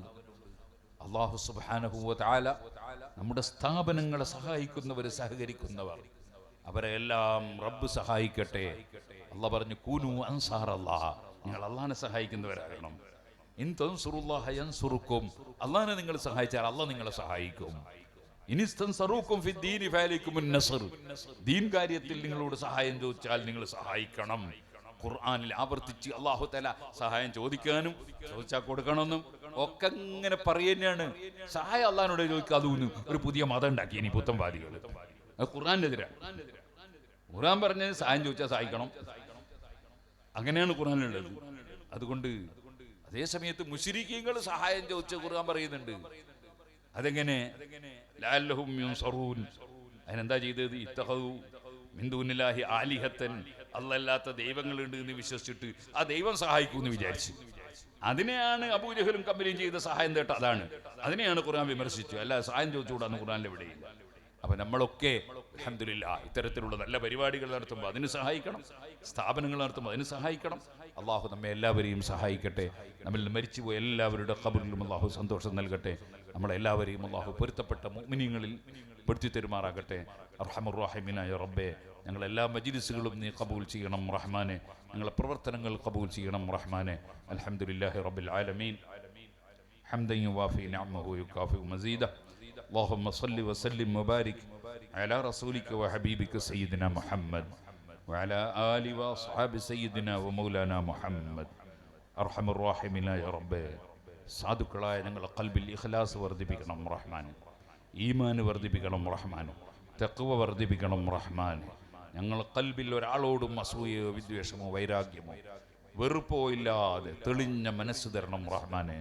അല്ലാഹു സുബ്ഹാനഹു വ തആല നമ്മുടെ സ്ഥാപനങ്ങളെ സഹായിക്കുന്നവർ, സഹകരിക്കുന്നവർ, അവരെ എല്ലാം റബ്ബ് സഹായിക്കട്ടെ. അല്ലാഹ് പറഞ്ഞു, കൂനു അൻസാറല്ലാഹ്, നിങ്ങൾ അല്ലാഹനെ സഹായിക്കുന്നവരാകണം. ഇൻ തൻസുറുല്ലാഹ യൻസുറുക്കും, അല്ലാഹനെ നിങ്ങൾ സഹായിച്ചാൽ അല്ലാഹ് നിങ്ങളെ സഹായിക്കും. ഇനിസ്തൻസറൂക്കും ഫിദ്ദീനി ഫഅലൈക്കുമുൻ നസ്ർ, ദീൻ കാര്യത്തിൽ നിങ്ങളോട് സഹായം ചോദിച്ചാൽ നിങ്ങൾ സഹായിക്കണം. ഖുർആനിൽ ആവർത്തിച്ച് അല്ലാഹു തആല സഹായം ചോദിക്കാനും ചോദിച്ചാൽ കൊടുക്കണമെന്നും ഒക്കെ ഇങ്ങനെ പറയുന്നതാണ്. സഹായം അല്ലാഹനോട് ചോദിക്കാതെ ഒരു പുതിയ മതം ഉണ്ടാക്കി ഇനി പുത്തൻവാദികൾ. അത് ഖുർആനെതിരാണ്. ഖുർആൻ പറഞ്ഞത് സഹായം ചോദിച്ചാൽ സഹായിക്കണം, അങ്ങനെയാണ് ഖുർആനിലുള്ളത്. അതുകൊണ്ട് അതേ സമയത്ത് മുശ്രിക്കീങ്ങൾ സഹായം ചോദിച്ച ഖുർആൻ പറയുന്നുണ്ട്. അതെങ്ങനെ? ലഅല്ലഹും യുൻസറൂൻ. അതിനെന്താ ചെയ്തത്? ഇത്തഖദു മിൻ ദൂനില്ലാഹി ആലിഹത്തൻ, അല്ലാത്ത ദൈവങ്ങളുണ്ട് എന്ന് വിശ്വസിച്ചിട്ട് ആ ദൈവം സഹായിക്കുമെന്ന് വിചാരിച്ചു. അതിനെയാണ് അബൂജഹലും കമ്പനിയും ചെയ്ത സഹായം തേട്ട. അതാണ്, അതിനെയാണ് ഖുർആൻ വിമർശിച്ചു. അല്ല സഹായം ചോദിച്ചുകൂടാന്ന് ഖുർആനിൽ എവിടെയില്ല. അപ്പൊ നമ്മളൊക്കെ അൽഹംദുലില്ലാഹ് ഇത്തരത്തിലുള്ള നല്ല പരിപാടികൾ നടത്തുമ്പോൾ അതിന് സഹായിക്കണം, സ്ഥാപനങ്ങൾ നടത്തുമ്പോൾ അതിന് സഹായിക്കണം. അള്ളാഹു നമ്മെ എല്ലാവരെയും സഹായിക്കട്ടെ. നമ്മിൽ മരിച്ചുപോയ എല്ലാവരുടെ ഖബറിലും അള്ളാഹു സന്തോഷം നൽകട്ടെ. നമ്മളെല്ലാവരെയും അള്ളാഹു പൊരുത്തപ്പെട്ട മുഅ്മിനീങ്ങളിൽ പെടുത്തി തരുമാറാകട്ടെ. അർഹമർ റഹീമീനായ റബ്ബേ, ഞങ്ങളെല്ലാ മജ്ലിസുകളും നീ ഖബൂൽ ചെയ്യണം റഹ്മാനെ. ഞങ്ങളെ പ്രവർത്തനങ്ങൾ ഖബൂൽ ചെയ്യണം റഹ്മാനെ. അൽഹംദുലില്ലാഹി റബ്ബിൽ ആലമീൻ ഹംദൻ യുവാഫി നിഅമഹു യുകാഫി മസീദ. اللهم صل وسلم وبارك على رسولك وحبيبك سيدنا محمد وعلى آل وأصحاب سيدنا ومولانا محمد. أرحم الراحمين يا رب. സാധുക്കളായ ഞങ്ങളുടെ ഖൽബിൽ ഇഖ്ലാസ് വർദ്ധിപ്പിക്കണം റഹ്മാനെ, ഈമാൻ വർദ്ധിപ്പിക്കണം റഹ്മാനെ, തഖ്വ വർദ്ധിപ്പിക്കണം റഹ്മാനെ. ഞങ്ങളുടെ ഖൽബിൽ ഒരാളോടും അസൂയയോ വിദ്വേഷമോ വൈരാഗ്യമോ വെറുപ്പോ ഇല്ലാതെ തെളിഞ്ഞ മനസ്സ് തരണം റഹ്മാനെ.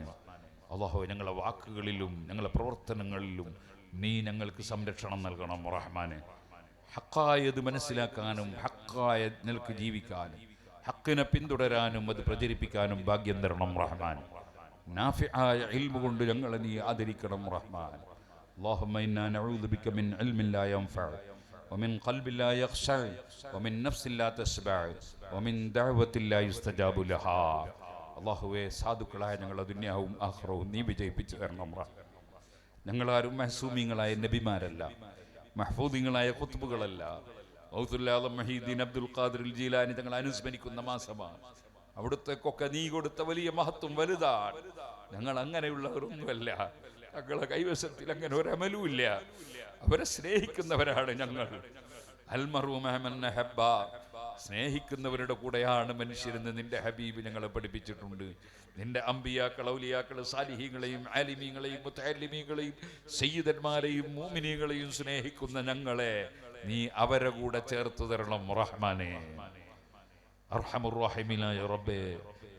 അല്ലാഹു, ഞങ്ങളുടെ വാക്കുകളിലും ഞങ്ങളുടെ പ്രവർത്തനങ്ങളിലും നീ ഞങ്ങൾക്ക് സംരക്ഷണം നൽകണം റഹ്മാനെ. ഹക്കായത് മനസ്സിലാക്കാനും ഹക്കായ നിലക്ക് ജീവിക്കാനും ഹക്കിനെ പിന്തുടരാനും അത് പ്രചരിപ്പിക്കാനും ഭാഗ്യം തരണം റഹ്മാൻ. നാഫിആയ ഇൽമു കൊണ്ട് ഞങ്ങളെ നീ ആദരിക്കണം റഹ്മാൻ. اللهم إنا نعوذ بك من علم لا ينفع ومن قلب لا يخشع ومن نفس لا تشبع ومن دعوة لا يستجاب لها. അള്ളാഹുവേ, സാധുക്കളായ ഞങ്ങളുടെ ദുനിയാവും ആഖിറവും നീ വിജയിപ്പിച്ചു തരണം. ഞങ്ങളാരും മഹ്സൂമിങ്ങളായ നബിമാരല്ല, മഹ്ഫൂദിങ്ങളായ ഖുത്ബുകളല്ല. ഗൗസുൽ ആദം മുഹീദ്ദീൻ അബ്ദുൽ ഖാദിർ ജീലാനി തങ്ങൾ അനുസ്മരിക്കുന്ന മാസമാണ്. അവിടുത്തേക്കൊക്കെ നീ കൊടുത്ത വലിയ മഹത്വം വലുതാണ്. ഞങ്ങൾ അങ്ങനെയുള്ളവരൊന്നുമല്ല. ഞങ്ങളുടെ കൈവശത്തിൽ അങ്ങനെ ഒരമലുമില്ല. അവരെ സ്നേഹിക്കുന്നവരാണ് ഞങ്ങൾ. അൽമറു മഅമൻ അഹബ്ബ, സ്നേഹിക്കുന്നവരുടെ കൂടെയാണ് മനുഷ്യരെന്ന് നിന്റെ ഹബീബ് ഞങ്ങളെ പഠിപ്പിച്ചിട്ടുണ്ട്. നിന്റെ അമ്പിയാക്കൾ, ഔലിയാക്കൾ, സാലിഹീങ്ങളെയും ആലിമീങ്ങളെയും മുതഅല്ലിമീങ്ങളെയും സയ്യിദന്മാരെയും മുഅ്മിനീങ്ങളെയും സ്നേഹിക്കുന്ന ഞങ്ങളെ നീ അവരെ കൂടെ ചേർത്ത് തരണം റഹ്മാനെ. അർഹമുർ റഹീമീനായ റബ്ബേ,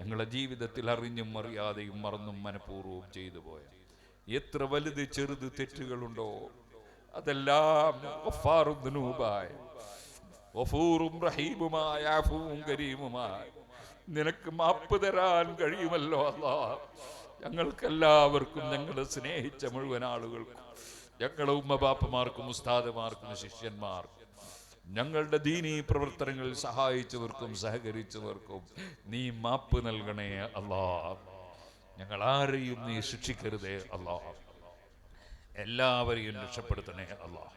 ഞങ്ങളുടെ ജീവിതത്തിൽ അറിഞ്ഞും അറിയാതെയും മറന്നും മനഃപൂർവ്വം ചെയ്തു പോയ എത്ര വലുത് ചെറുത് തെറ്റുകളുണ്ടോ അതെല്ലാം ഗഫാറുൻ ദുനൂബായ ഗഫൂറും റഹീമുമായ അഫൂവും കരീമുമായ നിനക്ക് മാപ്പ് തരാൻ കഴിയുമല്ലോ അല്ലാഹ്. ഞങ്ങൾക്കെല്ലാവർക്കും ഞങ്ങളെ സ്നേഹിച്ച മുഴുവൻ ആളുകൾക്കും, ഞങ്ങളുടെ ഉമ്മബാപ്പമാർക്കും ഉസ്താദുമാർക്കും ശിഷ്യന്മാർക്കും ഞങ്ങളുടെ ദീനീ പ്രവർത്തനങ്ങളിൽ സഹായിച്ചവർക്കും സഹകരിച്ചവർക്കും നീ മാപ്പ് നൽകണേ അല്ലാഹ്. ഞങ്ങൾ ആരെയും നീ ശിക്ഷിക്കരുതേ അല്ലാഹ്. എല്ലാവരെയും രക്ഷപ്പെടുത്തണേ അല്ലാഹ്.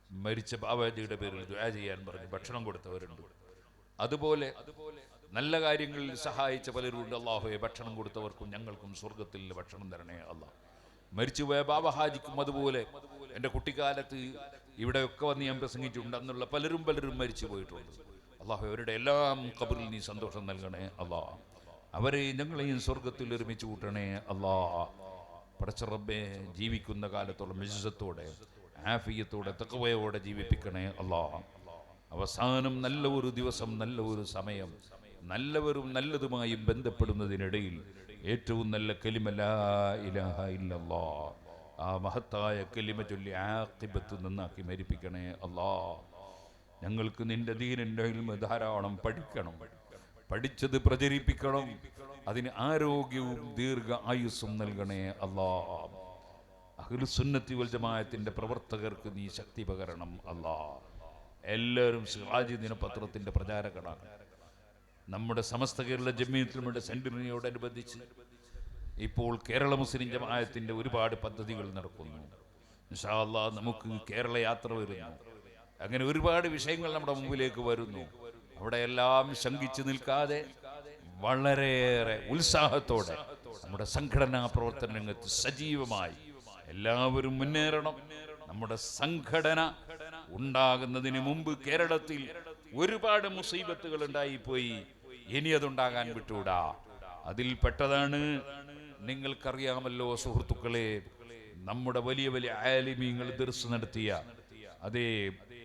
മരിച്ച ബാബാജിയുടെ പേരിൽ ദുആ ചെയ്യാൻ പറഞ്ഞ് ഭക്ഷണം കൊടുത്തവരുണ്ട്. അതുപോലെ നല്ല കാര്യങ്ങളിൽ സഹായിച്ച പലരുണ്ട്. അല്ലാഹുവേ, ഭക്ഷണം കൊടുത്തവർക്കും ഞങ്ങൾക്കും സ്വർഗത്തിൽ ഭക്ഷണം തരണേ അല്ലാഹ്. മരിച്ചുപോയ ബാബ ഹാജിക്കും അതുപോലെ എൻ്റെ കുട്ടിക്കാലത്ത് ഇവിടെയൊക്കെ വന്ന് ഞാൻ പ്രസംഗിച്ചിട്ടുണ്ട്. അന്നുള്ള പലരും മരിച്ചു പോയിട്ടുണ്ട്. അല്ലാഹു, അവരുടെ എല്ലാം ഖബറിൽ നീ സന്തോഷം നൽകണേ അല്ലാഹ്. അവരെ ഞങ്ങളെയും സ്വർഗത്തിൽ ഒരുമിച്ച് കൂട്ടണേ അല്ലാഹ്. പടച്ച റബ്ബേ, ജീവിക്കുന്ന കാലത്തോളം ഇസ്സത്തോടെ ആഫിയത്തോടെ തഖ്വയോടെ ജീവിപ്പിക്കണേ അല്ലാഹ്. അവസാനം നല്ല ഒരു ദിവസം, നല്ല ഒരു സമയം, നല്ലവരും നല്ലതുമായും ബന്ധപ്പെടുന്നതിനിടയിൽ ഏറ്റവും നല്ല കലിമ ലാ ഇലാഹ ഇല്ലല്ലാഹ്, ആ മഹത്തായ കലിമ ചൊല്ലി ആഖിബത്ത് നന്നാക്കി മരിപ്പിക്കണേ അല്ലാഹ്. ഞങ്ങൾക്ക് നിന്റെ ദീനിന്റെ ഇൽമ ധാരാളം പഠിക്കണം, പഠിച്ചത് പ്രചരിപ്പിക്കണം. അതിന് ആരോഗ്യവും ദീർഘ ആയുസ്സും നൽകണേ അല്ലാഹ്. അഹ്ലുസുന്നത്തി വൽ ജമാഅത്തിന്റെ പ്രവർത്തകർക്ക് നീ ശക്തി പകരണം അല്ലാഹ്. എല്ലാവരും സിറാജ് ദിനപത്രത്തിന്റെ പ്രചാരകരാണ്. നമ്മുടെ സമസ്ത കേരള ജമീയത്തുൽമയുടെ സെന്റിനറിയോടനുബന്ധിച്ച് ഇപ്പോൾ കേരള മുസ്ലിം ജമാഅത്തിന്റെ ഒരുപാട് പദ്ധതികൾ നടക്കുന്നു. ഇൻഷാ അല്ലാഹ് നമുക്ക് കേരള യാത്ര വരുന്നു. അങ്ങനെ ഒരുപാട് വിഷയങ്ങൾ നമ്മുടെ മുമ്പിലേക്ക് വരുന്നു. അവിടെയെല്ലാം ശങ്കിച്ചു നിൽക്കാതെ വളരെയേറെ ഉത്സാഹത്തോടെ നമ്മുടെ സംഘടനാ പ്രവർത്തന രംഗത്ത് സജീവമായി എല്ലാവരും മുന്നേറണം. നമ്മുടെ സംഘടന ഉണ്ടാകുന്നതിന് മുമ്പ് കേരളത്തിൽ ഒരുപാട് മുസീബത്തുകൾ ഉണ്ടായിപ്പോയി. ഇനി അതുണ്ടാകാൻ വിട്ടുകൂടാ. അതിൽ പെട്ടതാണ്, നിങ്ങൾക്കറിയാമല്ലോ സുഹൃത്തുക്കളെ, നമ്മുടെ വലിയ വലിയ ആലിമീങ്ങൾ ദർസ് നടത്തിയ അതേ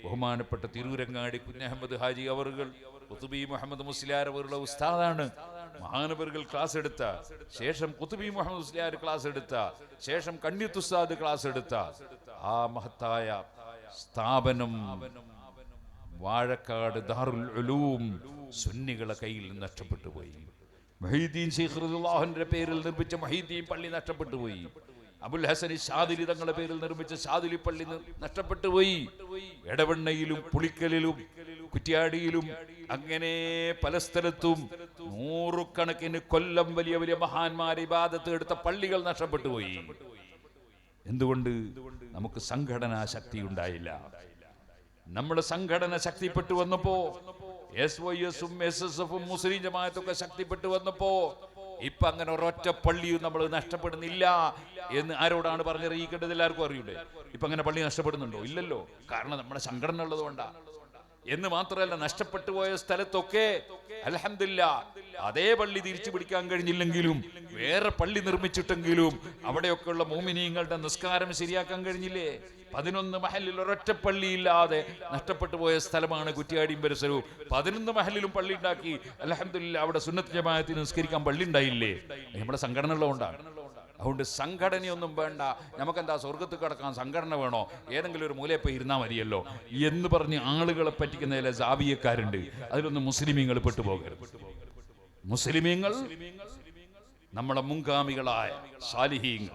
ബഹുമാനപ്പെട്ട തിരൂരങ്ങാടി കുഞ്ഞഹമ്മദ് ഹാജി അവറുകൾ, ഖുതുബി മുഹമ്മദ് മുസ്ലിയാർ അവരുടെ ഉസ്താദാണ്. മഹാനവറുകൾ ക്ലാസ് എടുത്ത ശേഷം ഖുതുബി മുഹമ്മദ് മുസ്ലിയാർ ക്ലാസ് എടുത്ത ശേഷം കണ്ണിയത്ത് ഉസ്താദ് ക്ലാസ് എടുത്ത ആ മഹത്തായ സ്ഥാപനം വാഴക്കാട് ദാറുൽ ഉലൂം സുന്നികളെ കയ്യിൽ നിന്ന് നഷ്ടപ്പെട്ടു പോയി. മുഹീദ്ദീൻ ശൈഖ് റളിയല്ലാഹുവിന്റെ പേരിൽ നിർമ്മിച്ച മുഹീദ്ദീൻ പള്ളി നഷ്ടപ്പെട്ടു പോയി. അബുൽ ഹസൻ ഷാദിലി തങ്ങളുടെ പേരിൽ നിർമ്മിച്ച ഷാദിലി പള്ളി നഷ്ടപ്പെട്ടു പോയി. എടവണ്ണയിലും പുളിക്കലിലും കുറ്റ്യാടിയിലും അങ്ങനെ പല സ്ഥലത്തും നൂറുകണക്കിന് കൊല്ലം വലിയ വലിയ മഹാന്മാർ ഇബാദത്ത് എടുത്ത പള്ളികൾ നഷ്ടപ്പെട്ടു പോയി. എന്തുകൊണ്ട്? നമുക്ക് സംഘടനാ ശക്തി ഉണ്ടായില്ല. നമ്മുടെ സംഘടന ശക്തിപ്പെട്ടു വന്നപ്പോ SYS-ഉം SSF-ഉം മുസ്ലിം ജമാഅത്തൊക്കെ ശക്തിപ്പെട്ടു വന്നപ്പോ ഇപ്പൊ അങ്ങനെ ഒരൊറ്റ പള്ളിയും നമ്മൾ നഷ്ടപ്പെടുന്നില്ല എന്ന് ആരോടാണ് പറഞ്ഞറിയിക്കേണ്ടത്? എല്ലാവർക്കും അറിയൂടെ. ഇപ്പൊ അങ്ങനെ പള്ളി നഷ്ടപ്പെടുന്നുണ്ടോ? ഇല്ലല്ലോ. കാരണം നമ്മുടെ സംഘടന ഉള്ളത് കൊണ്ടാ. എന്ന് മാത്രമല്ല, നഷ്ടപ്പെട്ടു പോയ സ്ഥലത്തൊക്കെ അൽഹംദുലില്ലാഹ് അതേ പള്ളി തിരിച്ചു പിടിക്കാൻ കഴിഞ്ഞില്ലെങ്കിലും വേറെ പള്ളി നിർമ്മിച്ചിട്ടെങ്കിലും അവിടെയൊക്കെയുള്ള മുഅ്മിനീങ്ങളുടെ നിസ്കാരം ശരിയാക്കാൻ കഴിഞ്ഞില്ലേ? 11 മഹലിൽ ഒരൊറ്റ പള്ളിയില്ലാതെ നഷ്ടപ്പെട്ടു പോയ സ്ഥലമാണ് കുറ്റ്യാടിയും പരിസരവും. 11 മഹലിലും പള്ളി ഉണ്ടാക്കി. അൽഹംദുലില്ലാഹ് അവിടെ സുന്നത്ത് ജമാഅത്തിന് നിസ്കരിക്കാൻ പള്ളി ഉണ്ടായില്ലേ? നമ്മുടെ സംഘടന ഉള്ളതുകൊണ്ടാണ്. അതുകൊണ്ട് സംഘടനയൊന്നും വേണ്ട, നമുക്കെന്താ സ്വർഗത്ത് കിടക്കാൻ സംഘടന വേണോ? ഏതെങ്കിലും ഒരു മൂലയിൽ പോയി ഇരുന്നാൽ മതിയല്ലോ എന്ന് പറഞ്ഞ് ആളുകളെ പറ്റിക്കുന്നതിലെ ജാബിയക്കാരുണ്ട്. അതിലൊന്നും മുസ്ലിമീങ്ങൾ പെട്ടുപോകരുത്. മുസ്ലിമീങ്ങൾ നമ്മുടെ മുൻഗാമികളായ സാലിഹീങ്ങൾ,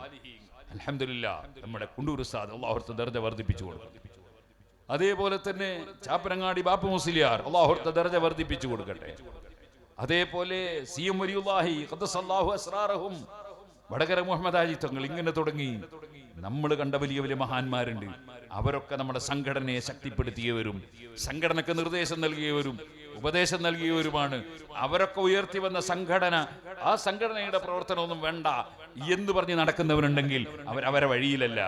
അൽഹംദുലില്ലാഹ് നമ്മുടെ കുണ്ടൂർ ഉസ്താദ് അല്ലാഹു ദർജ വർദ്ധിപ്പിച്ചു കൊടുക്കും. അതേപോലെ തന്നെ ചാപ്പനങ്ങാടി ബാപ്പു മുസ്ലിയാർ അല്ലാഹു ദർജ വർദ്ധിപ്പിച്ചു കൊടുക്കട്ടെ. അതേപോലെ CM വലിയുല്ലാഹി ഖദ്ദസല്ലാഹു അസ്റാറഹും വടകര മുഹമ്മദ് ഹാജി തങ്ങൾ, ഇങ്ങനെ തുടങ്ങി നമ്മൾ കണ്ട വലിയ വലിയ മഹാന്മാരുണ്ട്. അവരൊക്കെ നമ്മുടെ സംഘടനയെ ശക്തിപ്പെടുത്തിയവരും സംഘടനക്ക് നിർദ്ദേശം നൽകിയവരും ഉപദേശം നൽകിയവരുമാണ്. അവരൊക്കെ ഉയർത്തി വന്ന സംഘടന, ആ സംഘടനയുടെ പ്രവർത്തനമൊന്നും വേണ്ട എന്ന് പറഞ്ഞ് നടക്കുന്നവരുണ്ടെങ്കിൽ അവരെ വഴിയിലല്ല,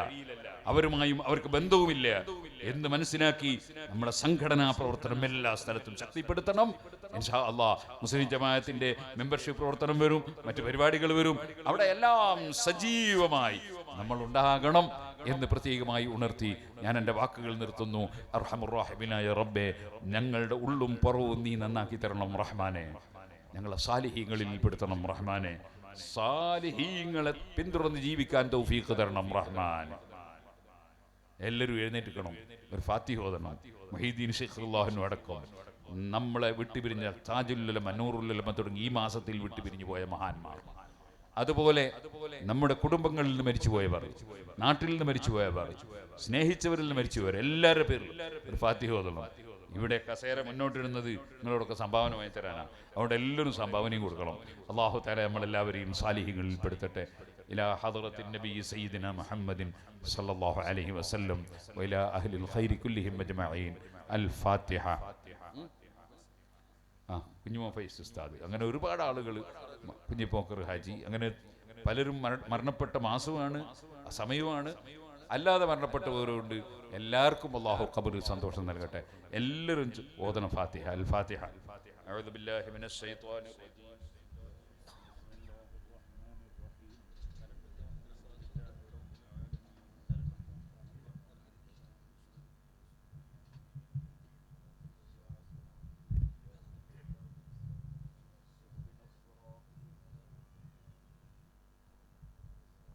അവരുമായും അവർക്ക് ബന്ധവുമില്ല എന്ന് മനസ്സിലാക്കി നമ്മുടെ സംഘടനാ പ്രവർത്തനം എല്ലാ സ്ഥലത്തും ശക്തിപ്പെടുത്തണം. ഇൻഷാ അല്ലാഹ് മുസ്ലിം ജമാഅത്തിന്റെ മെമ്പർഷിപ്പ് പ്രവർത്തനം വരും, മറ്റു പരിപാടികൾ വരും. അവിടെ എല്ലാം സജീവമായി നമ്മൾ ഉണ്ടാകണം എന്ന് പ്രത്യേകമായി ഉണർത്തി ഞാൻ എൻ്റെ വാക്കുകൾ നിർത്തുന്നു. അർഹമുർ റഹീമായ റബ്ബേ, ഞങ്ങളുടെ ഉള്ളും പുറവും നീ നന്നാക്കി തരണം റഹ്മാനെ. ഞങ്ങളെ സാലിഹീങ്ങളിൽ പെടുത്തണം റഹ്മാനെ. സാലിഹീങ്ങളെ പിന്തുടർന്ന് ജീവിക്കാൻ തൗഫീഖ് തരണം റഹ്മാനെ. എല്ലാവരും എഴുന്നേറ്റിക്കണം, ഒരു ഫാത്തിഹ ഓതണം. മുഹീദ്ദീൻ ശൈഖ് റളിയല്ലാഹു അടക്കം നമ്മളെ വിട്ടുപിരിഞ്ഞ താജുൽ ഉലമ, നൂറുൽ ഉലമ തുടങ്ങി ഈ മാസത്തിൽ വിട്ടുപിരിഞ്ഞു പോയ മഹാന്മാർ, അതുപോലെ നമ്മുടെ കുടുംബങ്ങളിൽ നിന്ന് മരിച്ചുപോയവർ, നാട്ടിൽ നിന്ന് മരിച്ചുപോയവർ, സ്നേഹിച്ചവരിൽ നിന്ന് മരിച്ചുപോയവർ, എല്ലാവരുടെ പേരിൽ ഒരു ഫാത്തിഹ ഓതണം. ഇവിടെ കസേര മുന്നോട്ടിടുന്നത് നിങ്ങളോടൊക്കെ സംഭാവന വാങ്ങി തരാനാണ്. അതുകൊണ്ട് എല്ലാവരും സംഭാവനയും കൊടുക്കണം. അല്ലാഹു തആല നമ്മളെല്ലാവരെയും സാലിഹീങ്ങളിൽ പെടുത്തട്ടെ. ഇലാ ഹദറത്തിൻ നബി സയ്യിദിന മുഹമ്മദിൻ സല്ലല്ലാഹു അലൈഹി വസല്ലം വഇലാ അഹ്ലിൽ ഖൈരി കുല്ലിഹിം അജ്മഈൻ. അൽ ഫാത്തിഹ. കുഞ്ഞുമോ ഫൈസ് ഉസ്താദ്, അങ്ങനെ ഒരുപാട് ആളുകൾ, കുഞ്ഞിപ്പോക്കർ ഹാജി, അങ്ങനെ പലരും മരണപ്പെട്ട മാസവുമാണ് സമയവുമാണ്. അല്ലാതെ മരണപ്പെട്ടവരുണ്ട്. എല്ലാവർക്കും അല്ലാഹു ഖബറിൽ സന്തോഷം നൽകട്ടെ. എല്ലാവരും ഓതണം ഫാത്തിഹ. അൽ ഫാത്തിഹ. അഊദു ബില്ലാഹി മിനശ് ശൈത്വാനിർ റജീം.